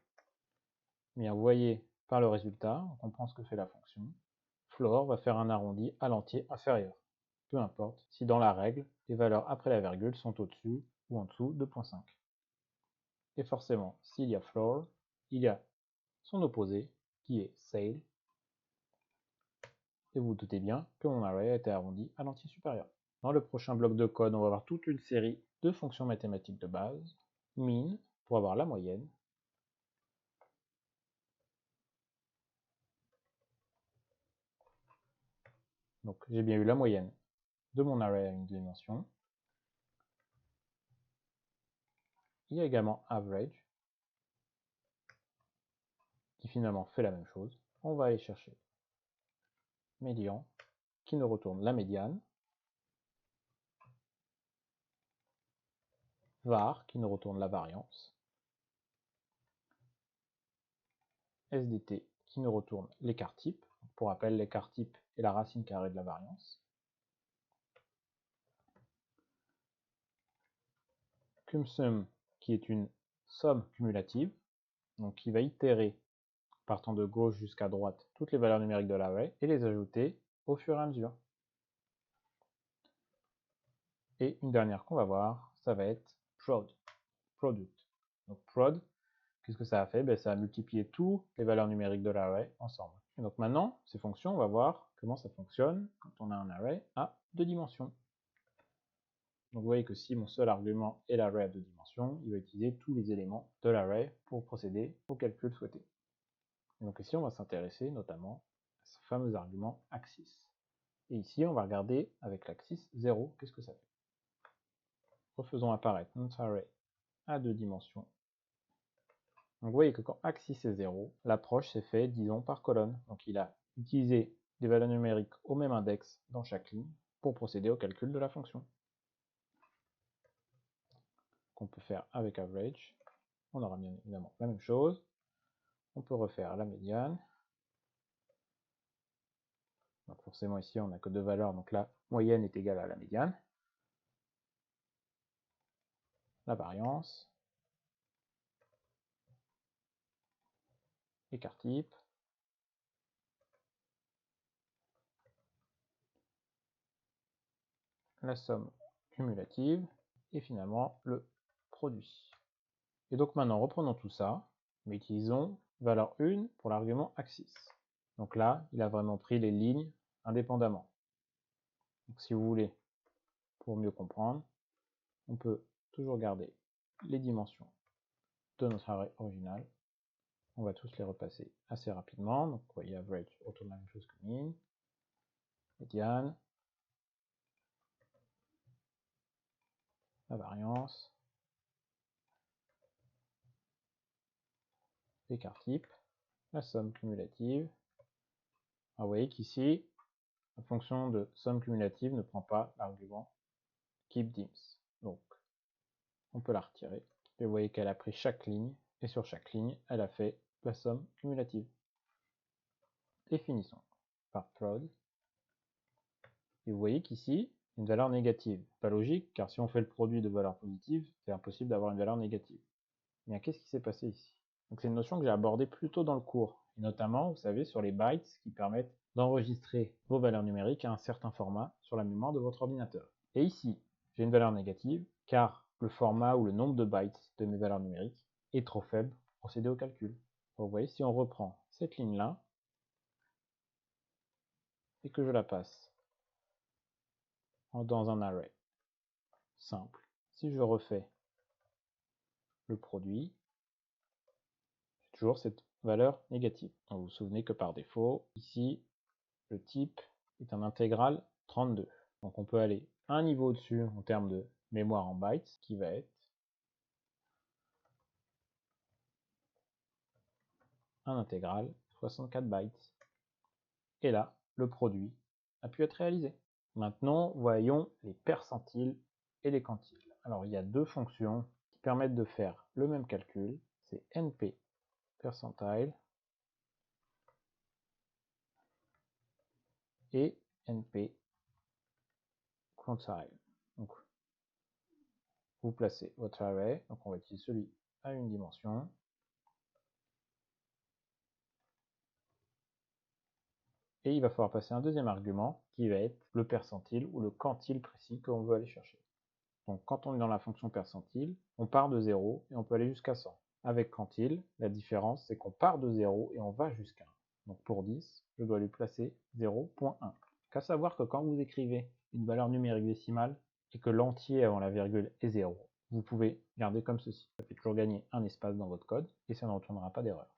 Bien, vous voyez par le résultat, on comprend ce que fait la fonction. Floor va faire un arrondi à l'entier inférieur. Peu importe si dans la règle, les valeurs après la virgule sont au-dessus ou en dessous de 0.5. Et forcément, s'il y a floor, il y a son opposé qui est sail. Et vous vous doutez bien que mon array a été arrondi à l'entier supérieur. Dans le prochain bloc de code, on va voir toute une série de fonctions mathématiques de base. Mean, pour avoir la moyenne. Donc j'ai bien eu la moyenne de mon array à une dimension. Il y a également average, qui finalement fait la même chose. On va aller chercher médian, qui nous retourne la médiane. Var, qui nous retourne la variance. SDT, qui nous retourne l'écart type. Pour rappel, l'écart type est la racine carrée de la variance. CumSum, qui est une somme cumulative, donc qui va itérer, partant de gauche jusqu'à droite, toutes les valeurs numériques de l'array et les ajouter au fur et à mesure. Et une dernière qu'on va voir, ça va être product. Donc prod, qu'est-ce que ça a fait? Ben, ça a multiplié toutes les valeurs numériques de l'array ensemble. Et donc maintenant, ces fonctions, on va voir comment ça fonctionne quand on a un array à deux dimensions. Donc vous voyez que si mon seul argument est l'array à deux dimensions, il va utiliser tous les éléments de l'array pour procéder au calcul souhaité. Et donc ici, on va s'intéresser notamment à ce fameux argument axis. Et ici, on va regarder avec l'axis 0, qu'est-ce que ça fait. Refaisons apparaître notre array à deux dimensions Donc vous voyez que quand axis est 0, l'approche s'est faite, disons, par colonne. Donc il a utilisé des valeurs numériques au même index dans chaque ligne pour procéder au calcul de la fonction. Qu'on peut faire avec average. On aura bien évidemment la même chose. On peut refaire la médiane. Donc forcément ici on n'a que deux valeurs, donc la moyenne est égale à la médiane. La variance. Écart type. La somme cumulative. Et finalement le produit. Et donc maintenant reprenons tout ça, mais utilisons valeur 1 pour l'argument axis. Donc là, il a vraiment pris les lignes indépendamment. Donc si vous voulez, pour mieux comprendre, on peut toujours garder les dimensions de notre array original. On va tous les repasser assez rapidement. Donc vous voyez, average retourne la même chose que mean, médiane, la variance, l'écart type, la somme cumulative. Alors vous voyez qu'ici, la fonction de somme cumulative ne prend pas l'argument keepDims. Donc on peut la retirer. Et vous voyez qu'elle a pris chaque ligne, et sur chaque ligne, elle a fait la somme cumulative. Et finissons par prod. Et vous voyez qu'ici, une valeur négative. Pas logique, car si on fait le produit de valeurs positives, c'est impossible d'avoir une valeur négative. Mais qu'est-ce qui s'est passé ici? Donc c'est une notion que j'ai abordée plus tôt dans le cours, et notamment, vous savez, sur les bytes qui permettent d'enregistrer vos valeurs numériques à un certain format sur la mémoire de votre ordinateur. Et ici, j'ai une valeur négative, car le format ou le nombre de bytes de mes valeurs numériques est trop faible pour procéder au calcul. Donc vous voyez, si on reprend cette ligne-là, et que je la passe dans un array simple, si je refais le produit, j'ai toujours cette valeur négative. Donc vous vous souvenez que par défaut, ici, le type est un intégral 32. Donc on peut aller un niveau au-dessus en termes de mémoire en bytes, qui va être un intégral 64 bytes. Et là, le produit a pu être réalisé. Maintenant, voyons les percentiles et les quantiles. Alors il y a deux fonctions qui permettent de faire le même calcul, c'est np percentile et np quantile. Donc vous placez votre array, donc on va utiliser celui à une dimension. Et il va falloir passer un deuxième argument qui va être le percentile ou le quantile précis que l'on veut aller chercher. Donc quand on est dans la fonction percentile, on part de 0 et on peut aller jusqu'à 100. Avec quantile, la différence c'est qu'on part de 0 et on va jusqu'à 1. Donc pour 10, je dois lui placer 0.1. Qu'à savoir que quand vous écrivez une valeur numérique décimale et que l'entier avant la virgule est 0, vous pouvez garder comme ceci. Ça fait toujours gagner un espace dans votre code et ça ne retournera pas d'erreur.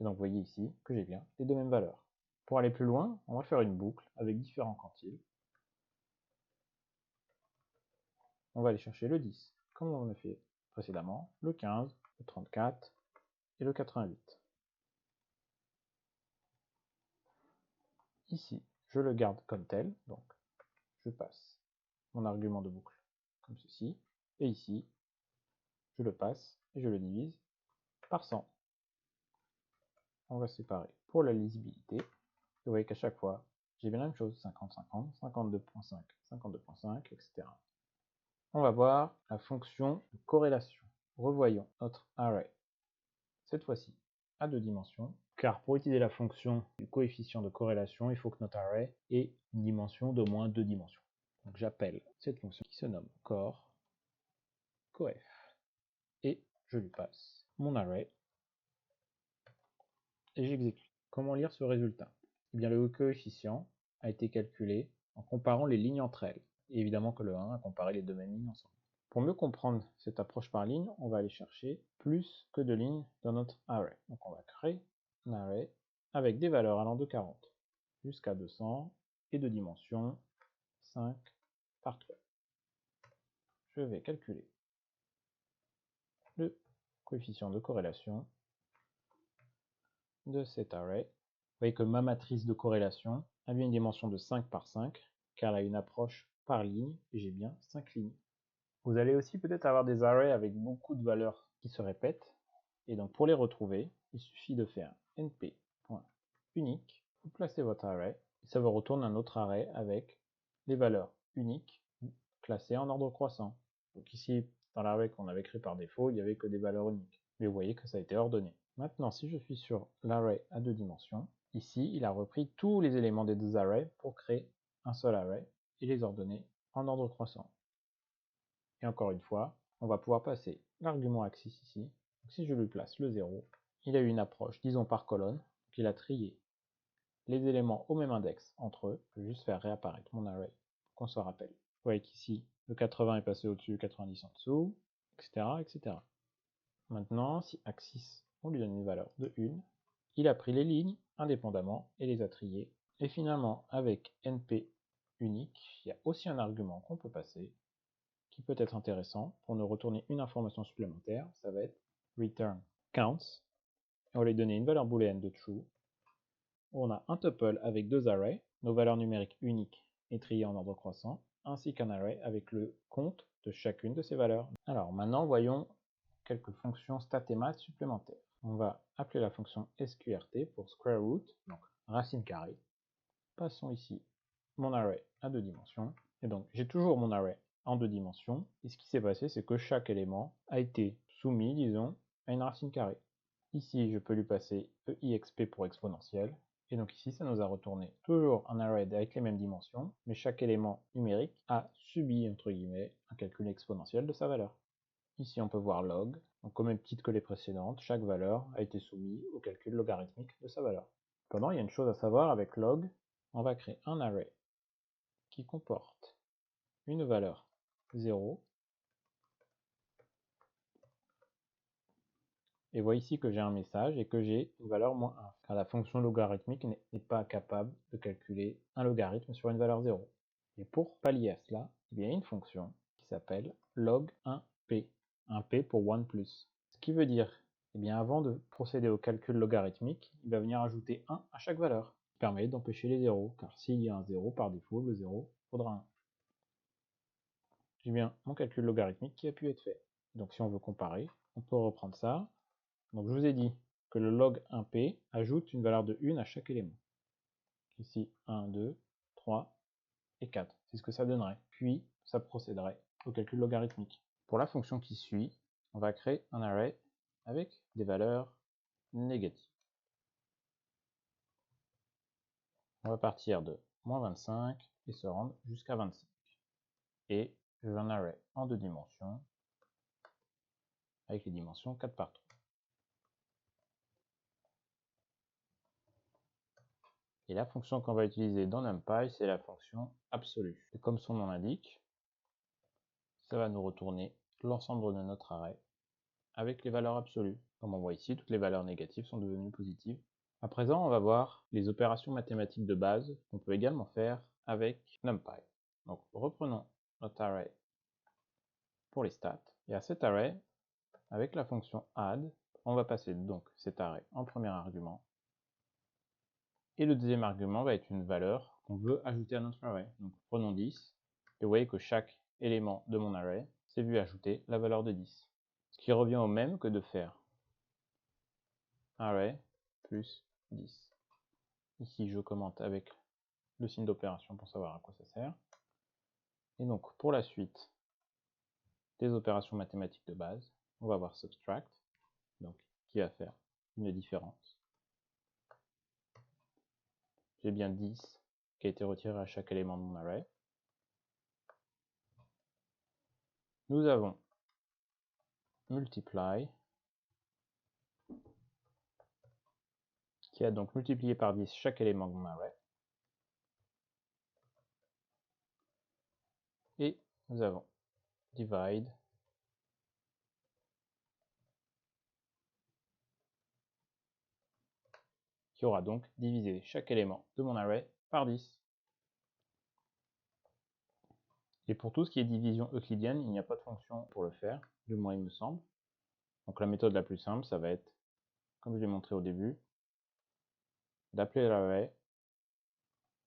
Et donc vous voyez ici que j'ai bien les deux mêmes valeurs. Pour aller plus loin, on va faire une boucle avec différents quantiles. On va aller chercher le 10, comme on a fait précédemment, le 15, le 34 et le 88. Ici, je le garde comme tel, donc je passe mon argument de boucle comme ceci, et ici, je le passe et je le divise par 100. On va séparer pour la lisibilité. Vous voyez qu'à chaque fois, j'ai bien la même chose, 50, 50, 52.5, 52.5, etc. On va voir la fonction de corrélation. Revoyons notre array. Cette fois-ci, à deux dimensions, car pour utiliser la fonction du coefficient de corrélation, il faut que notre array ait une dimension d'au moins deux dimensions. Donc j'appelle cette fonction qui se nomme cor, coef, et je lui passe mon array, et j'exécute. Comment lire ce résultat? Eh bien, le coefficient a été calculé en comparant les lignes entre elles. Et évidemment que le 1 a comparé les deux mêmes lignes ensemble. Pour mieux comprendre cette approche par ligne, on va aller chercher plus que de lignes dans notre array. Donc on va créer un array avec des valeurs allant de 40 jusqu'à 200 et de dimension 5 par 3. Je vais calculer le coefficient de corrélation de cet array. Vous voyez que ma matrice de corrélation a bien une dimension de 5 par 5, car elle a une approche par ligne, et j'ai bien 5 lignes. Vous allez aussi peut-être avoir des arrays avec beaucoup de valeurs qui se répètent, et donc pour les retrouver, il suffit de faire np.unique, vous placez votre array, et ça vous retourne un autre array avec les valeurs uniques classées en ordre croissant. Donc ici, dans l'array qu'on avait créé par défaut, il n'y avait que des valeurs uniques. Mais vous voyez que ça a été ordonné. Maintenant, si je suis sur l'array à 2 dimensions, ici, il a repris tous les éléments des deux arrays pour créer un seul array et les ordonner en ordre croissant. Et encore une fois, on va pouvoir passer l'argument axis ici. Donc si je lui place le 0, il a eu une approche, disons par colonne, qu'il a trié les éléments au même index entre eux. Je vais juste faire réapparaître mon array pour qu'on se rappelle. Vous voyez qu'ici, le 80 est passé au-dessus, 90 en dessous, etc., etc. Maintenant, si axis, on lui donne une valeur de 1, il a pris les lignes indépendamment et les a triées. Et finalement, avec np unique, il y a aussi un argument qu'on peut passer, qui peut être intéressant pour nous retourner une information supplémentaire. Ça va être return counts. Et on va lui donner une valeur booléenne de true. On a un tuple avec deux arrays, nos valeurs numériques uniques et triées en ordre croissant, ainsi qu'un array avec le compte de chacune de ces valeurs. Alors maintenant, voyons quelques fonctions stat et math supplémentaires. On va appeler la fonction sqrt pour square root, donc racine carrée. Passons ici mon array à 2 dimensions. Et donc j'ai toujours mon array en 2 dimensions. Et ce qui s'est passé, c'est que chaque élément a été soumis, disons, à une racine carrée. Ici, je peux lui passer exp pour exponentielle. Et donc ici, ça nous a retourné toujours un array avec les mêmes dimensions, mais chaque élément numérique a subi, entre guillemets, un calcul exponentiel de sa valeur. Ici, on peut voir log. Donc, au même titre que les précédentes, chaque valeur a été soumise au calcul logarithmique de sa valeur. Cependant, il y a une chose à savoir avec log. On va créer un array qui comporte une valeur 0. Et voyez ici que j'ai un message et que j'ai une valeur -1, car la fonction logarithmique n'est pas capable de calculer un logarithme sur une valeur 0. Et pour pallier à cela, il y a une fonction qui s'appelle log1p, 1p pour 1 plus. Ce qui veut dire, eh bien, avant de procéder au calcul logarithmique, il va venir ajouter 1 à chaque valeur, ce qui permet d'empêcher les zéros, car s'il y a un 0 par défaut, le 0 faudra 1. J'ai bien mon calcul logarithmique qui a pu être fait. Donc si on veut comparer, on peut reprendre ça. Donc je vous ai dit que le log 1p ajoute une valeur de 1 à chaque élément. Ici 1, 2, 3 et 4. C'est ce que ça donnerait. Puis ça procéderait au calcul logarithmique. Pour la fonction qui suit, on va créer un array avec des valeurs négatives. On va partir de -25 et se rendre jusqu'à 25. Et je veux un array en 2 dimensions avec les dimensions 4 par 3. Et la fonction qu'on va utiliser dans NumPy, c'est la fonction absolue. Et comme son nom l'indique, ça va nous retourner l'ensemble de notre array avec les valeurs absolues. Comme on voit ici, toutes les valeurs négatives sont devenues positives. À présent, on va voir les opérations mathématiques de base qu'on peut également faire avec NumPy. Donc reprenons notre array pour les stats. Et à cet array, avec la fonction add, on va passer donc cet array en premier argument. Et le deuxième argument va être une valeur qu'on veut ajouter à notre array. Donc prenons 10. Et vous voyez que chaque élément de mon array s'est vu ajouter la valeur de 10. Ce qui revient au même que de faire array plus 10. Ici, je commente avec le signe d'opération pour savoir à quoi ça sert. Et donc, pour la suite des opérations mathématiques de base, on va voir subtract, donc qui va faire une différence. J'ai bien 10 qui a été retiré à chaque élément de mon array. Nous avons multiply, qui a donc multiplié par 10 chaque élément de mon array. Et nous avons divide, qui aura donc divisé chaque élément de mon array par 10. Et pour tout ce qui est division euclidienne, il n'y a pas de fonction pour le faire, du moins il me semble. Donc la méthode la plus simple, ça va être, comme je l'ai montré au début, d'appeler l'array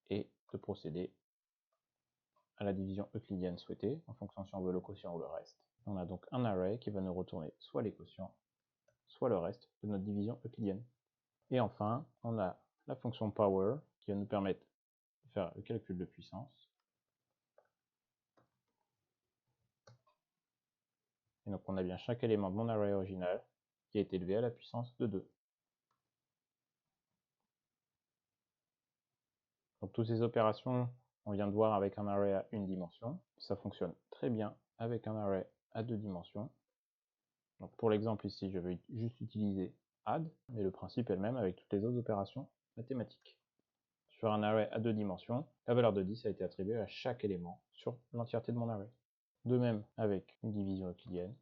et de procéder à la division euclidienne souhaitée, en fonction si on veut le quotient ou le reste. On a donc un array qui va nous retourner soit les quotients, soit le reste de notre division euclidienne. Et enfin, on a la fonction power qui va nous permettre de faire le calcul de puissance. Et donc on a bien chaque élément de mon array original qui a été élevé à la puissance de 2. Donc toutes ces opérations, on vient de voir avec un array à une dimension. Ça fonctionne très bien avec un array à 2 dimensions. Donc pour l'exemple ici, je vais juste utiliser add, mais le principe est le même avec toutes les autres opérations mathématiques. Sur un array à 2 dimensions, la valeur de 10 a été attribuée à chaque élément sur l'entièreté de mon array. De même avec une division euclidienne,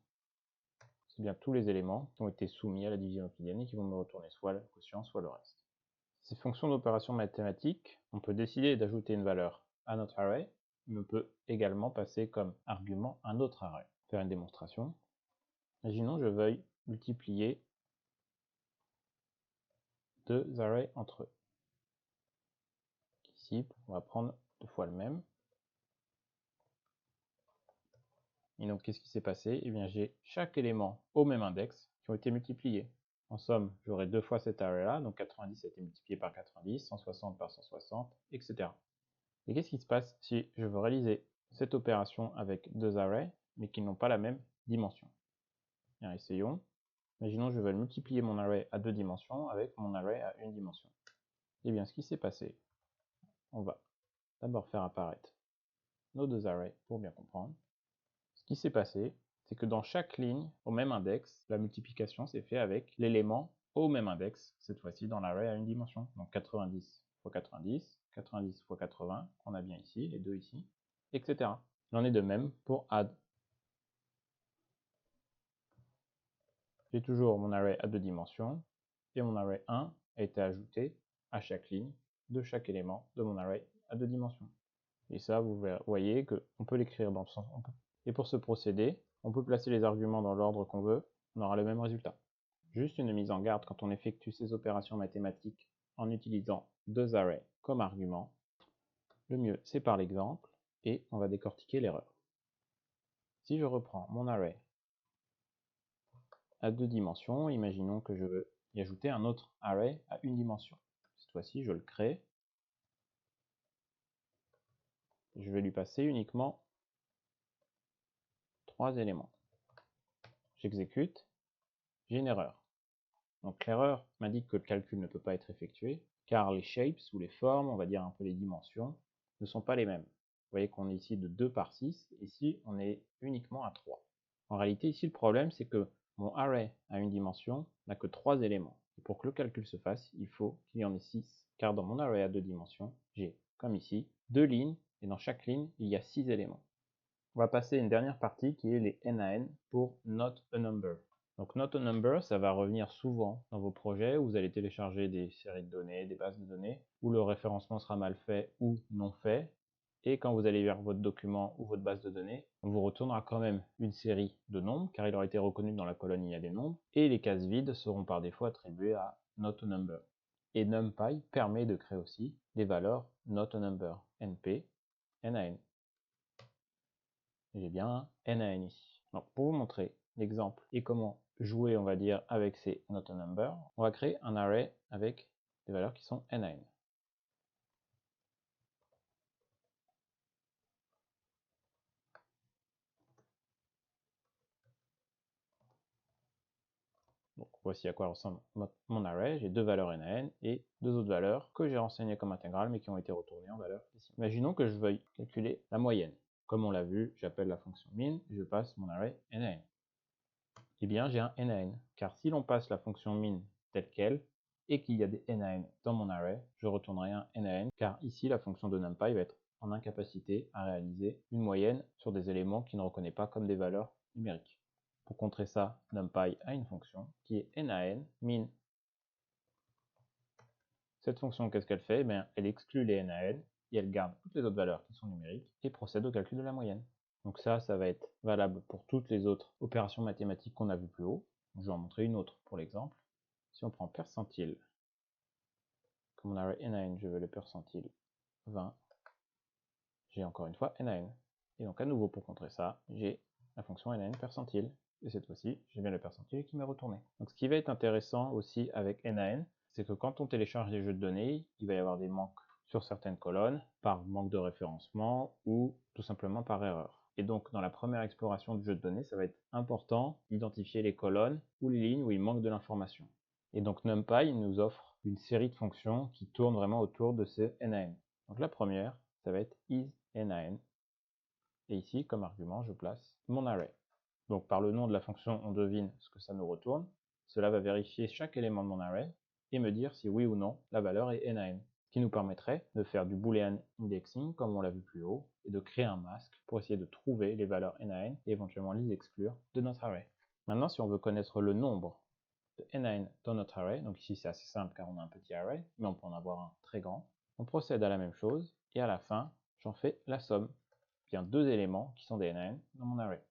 c'est bien tous les éléments qui ont été soumis à la division euclidienne et qui vont me retourner soit le quotient, soit le reste. Ces fonctions d'opération mathématique, on peut décider d'ajouter une valeur à notre array, mais on peut également passer comme argument un autre array. Faire une démonstration. Imaginons que je veuille multiplier deux arrays entre eux. Ici, on va prendre 2 fois le même. Et donc, qu'est-ce qui s'est passé? Eh bien, j'ai chaque élément au même index qui ont été multipliés. En somme, j'aurai 2 fois cet array-là, donc 90 a été multiplié par 90, 160 par 160, etc. Et qu'est-ce qui se passe si je veux réaliser cette opération avec deux arrays, mais qui n'ont pas la même dimension? Bien, essayons. Imaginons que je veuille multiplier mon array à 2 dimensions avec mon array à 1 dimension. Eh bien, ce qui s'est passé, on va d'abord faire apparaître nos deux arrays pour bien comprendre. Ce qui s'est passé, c'est que dans chaque ligne, au même index, la multiplication s'est faite avec l'élément au même index, cette fois-ci dans l'array à 1 dimension. Donc 90 fois 90, 90 fois 80, qu'on a bien ici, les deux ici, etc. Il en est de même pour add. J'ai toujours mon array à 2 dimensions, et mon array 1 a été ajouté à chaque ligne de chaque élément de mon array à 2 dimensions. Et ça, vous voyez qu'on peut l'écrire dans le sens... Et pour ce procédé, on peut placer les arguments dans l'ordre qu'on veut, on aura le même résultat. Juste une mise en garde quand on effectue ces opérations mathématiques en utilisant deux arrays comme argument. Le mieux, c'est par l'exemple, et on va décortiquer l'erreur. Si je reprends mon array à 2 dimensions, imaginons que je veux y ajouter un autre array à 1 dimension. Cette fois-ci, je le crée. Je vais lui passer uniquement 3 éléments. J'exécute, j'ai une erreur. Donc l'erreur m'indique que le calcul ne peut pas être effectué, car les shapes ou les formes, on va dire un peu les dimensions, ne sont pas les mêmes. Vous voyez qu'on est ici de 2 par 6, ici on est uniquement à 3. En réalité, ici le problème, c'est que mon array à une dimension n'a que 3 éléments. Et pour que le calcul se fasse, il faut qu'il y en ait 6, car dans mon array à 2 dimensions, j'ai, comme ici, 2 lignes, et dans chaque ligne, il y a 6 éléments. On va passer à une dernière partie qui est les NaN pour Not a Number. Donc Not a Number, ça va revenir souvent dans vos projets où vous allez télécharger des séries de données, des bases de données, où le référencement sera mal fait ou non fait. Et quand vous allez vers votre document ou votre base de données, on vous retournera quand même une série de nombres, car il aura été reconnu que dans la colonne il y a des nombres, et les cases vides seront par défaut attribuées à Not a Number. Et NumPy permet de créer aussi des valeurs Not a Number, NP, NaN. J'ai bien un NaN ici. Donc pour vous montrer l'exemple et comment jouer, on va dire, avec ces not a number, on va créer un array avec des valeurs qui sont NaN. Donc voici à quoi ressemble mon array. J'ai deux valeurs NaN et deux autres valeurs que j'ai renseignées comme intégrales mais qui ont été retournées en valeur décimale. Imaginons que je veuille calculer la moyenne. Comme on l'a vu, j'appelle la fonction min, je passe mon array NaN. Eh bien, j'ai un NaN, car si l'on passe la fonction min telle qu'elle, et qu'il y a des NaN dans mon array, je retournerai un NaN, car ici, la fonction de NumPy va être en incapacité à réaliser une moyenne sur des éléments qu'il ne reconnaît pas comme des valeurs numériques. Pour contrer ça, NumPy a une fonction qui est NaN min. Cette fonction, qu'est-ce qu'elle fait? Eh bien, elle exclut les NaN, et elle garde toutes les autres valeurs qui sont numériques, et procède au calcul de la moyenne. Donc ça va être valable pour toutes les autres opérations mathématiques qu'on a vues plus haut. Je vais en montrer une autre pour l'exemple. Si on prend percentile, comme mon array n je veux le percentile 20, j'ai encore une fois n. Et donc à nouveau pour contrer ça, j'ai la fonction n percentile. Et cette fois-ci, j'ai bien le percentile qui m'est retourné. Donc ce qui va être intéressant aussi avec n, c'est que quand on télécharge des jeux de données, il va y avoir des manques sur certaines colonnes, par manque de référencement ou tout simplement par erreur. Et donc dans la première exploration du jeu de données, ça va être important d'identifier les colonnes ou les lignes où il manque de l'information. Et donc NumPy nous offre une série de fonctions qui tournent vraiment autour de ce n. Donc la première, ça va être isNaN. Et ici, comme argument, je place mon array. Donc par le nom de la fonction, on devine ce que ça nous retourne. Cela va vérifier chaque élément de mon array et me dire si oui ou non la valeur est NaN. Ce qui nous permettrait de faire du boolean indexing, comme on l'a vu plus haut, et de créer un masque pour essayer de trouver les valeurs NaN et éventuellement les exclure de notre array. Maintenant, si on veut connaître le nombre de NaN dans notre array, donc ici c'est assez simple car on a un petit array, mais on peut en avoir un très grand, on procède à la même chose, et à la fin, j'en fais la somme. Bien deux éléments qui sont des NaN dans mon array.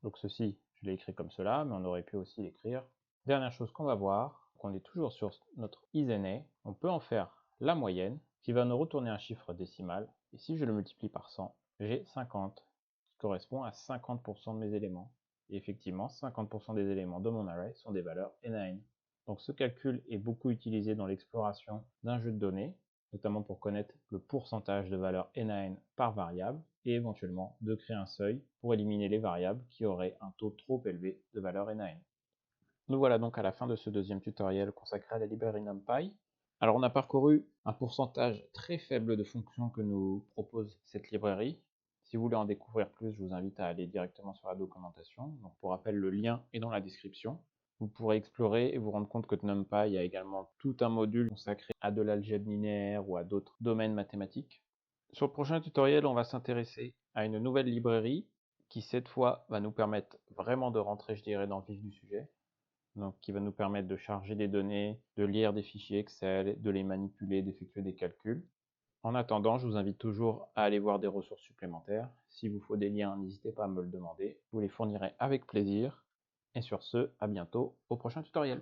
Donc ceci, je l'ai écrit comme cela, mais on aurait pu aussi l'écrire. Dernière chose qu'on va voir, qu'on est toujours sur notre isNA, on peut en faire la moyenne, qui va nous retourner un chiffre décimal, et si je le multiplie par 100, j'ai 50, qui correspond à 50% de mes éléments. Et effectivement, 50% des éléments de mon array sont des valeurs NaN. Donc ce calcul est beaucoup utilisé dans l'exploration d'un jeu de données, notamment pour connaître le pourcentage de valeurs NaN par variable, et éventuellement de créer un seuil pour éliminer les variables qui auraient un taux trop élevé de valeurs NaN. Nous voilà donc à la fin de ce deuxième tutoriel consacré à la librairie NumPy. Alors on a parcouru un pourcentage très faible de fonctions que nous propose cette librairie. Si vous voulez en découvrir plus, je vous invite à aller directement sur la documentation. Donc pour rappel, le lien est dans la description. Vous pourrez explorer et vous rendre compte que NumPy a également tout un module consacré à de l'algèbre linéaire ou à d'autres domaines mathématiques. Sur le prochain tutoriel, on va s'intéresser à une nouvelle librairie qui cette fois va nous permettre vraiment de rentrer, je dirais, dans le vif du sujet. Donc qui va nous permettre de charger des données, de lire des fichiers Excel, de les manipuler, d'effectuer des calculs. En attendant, je vous invite toujours à aller voir des ressources supplémentaires. S'il vous faut des liens, n'hésitez pas à me le demander. Je vous les fournirai avec plaisir. Et sur ce, à bientôt au prochain tutoriel.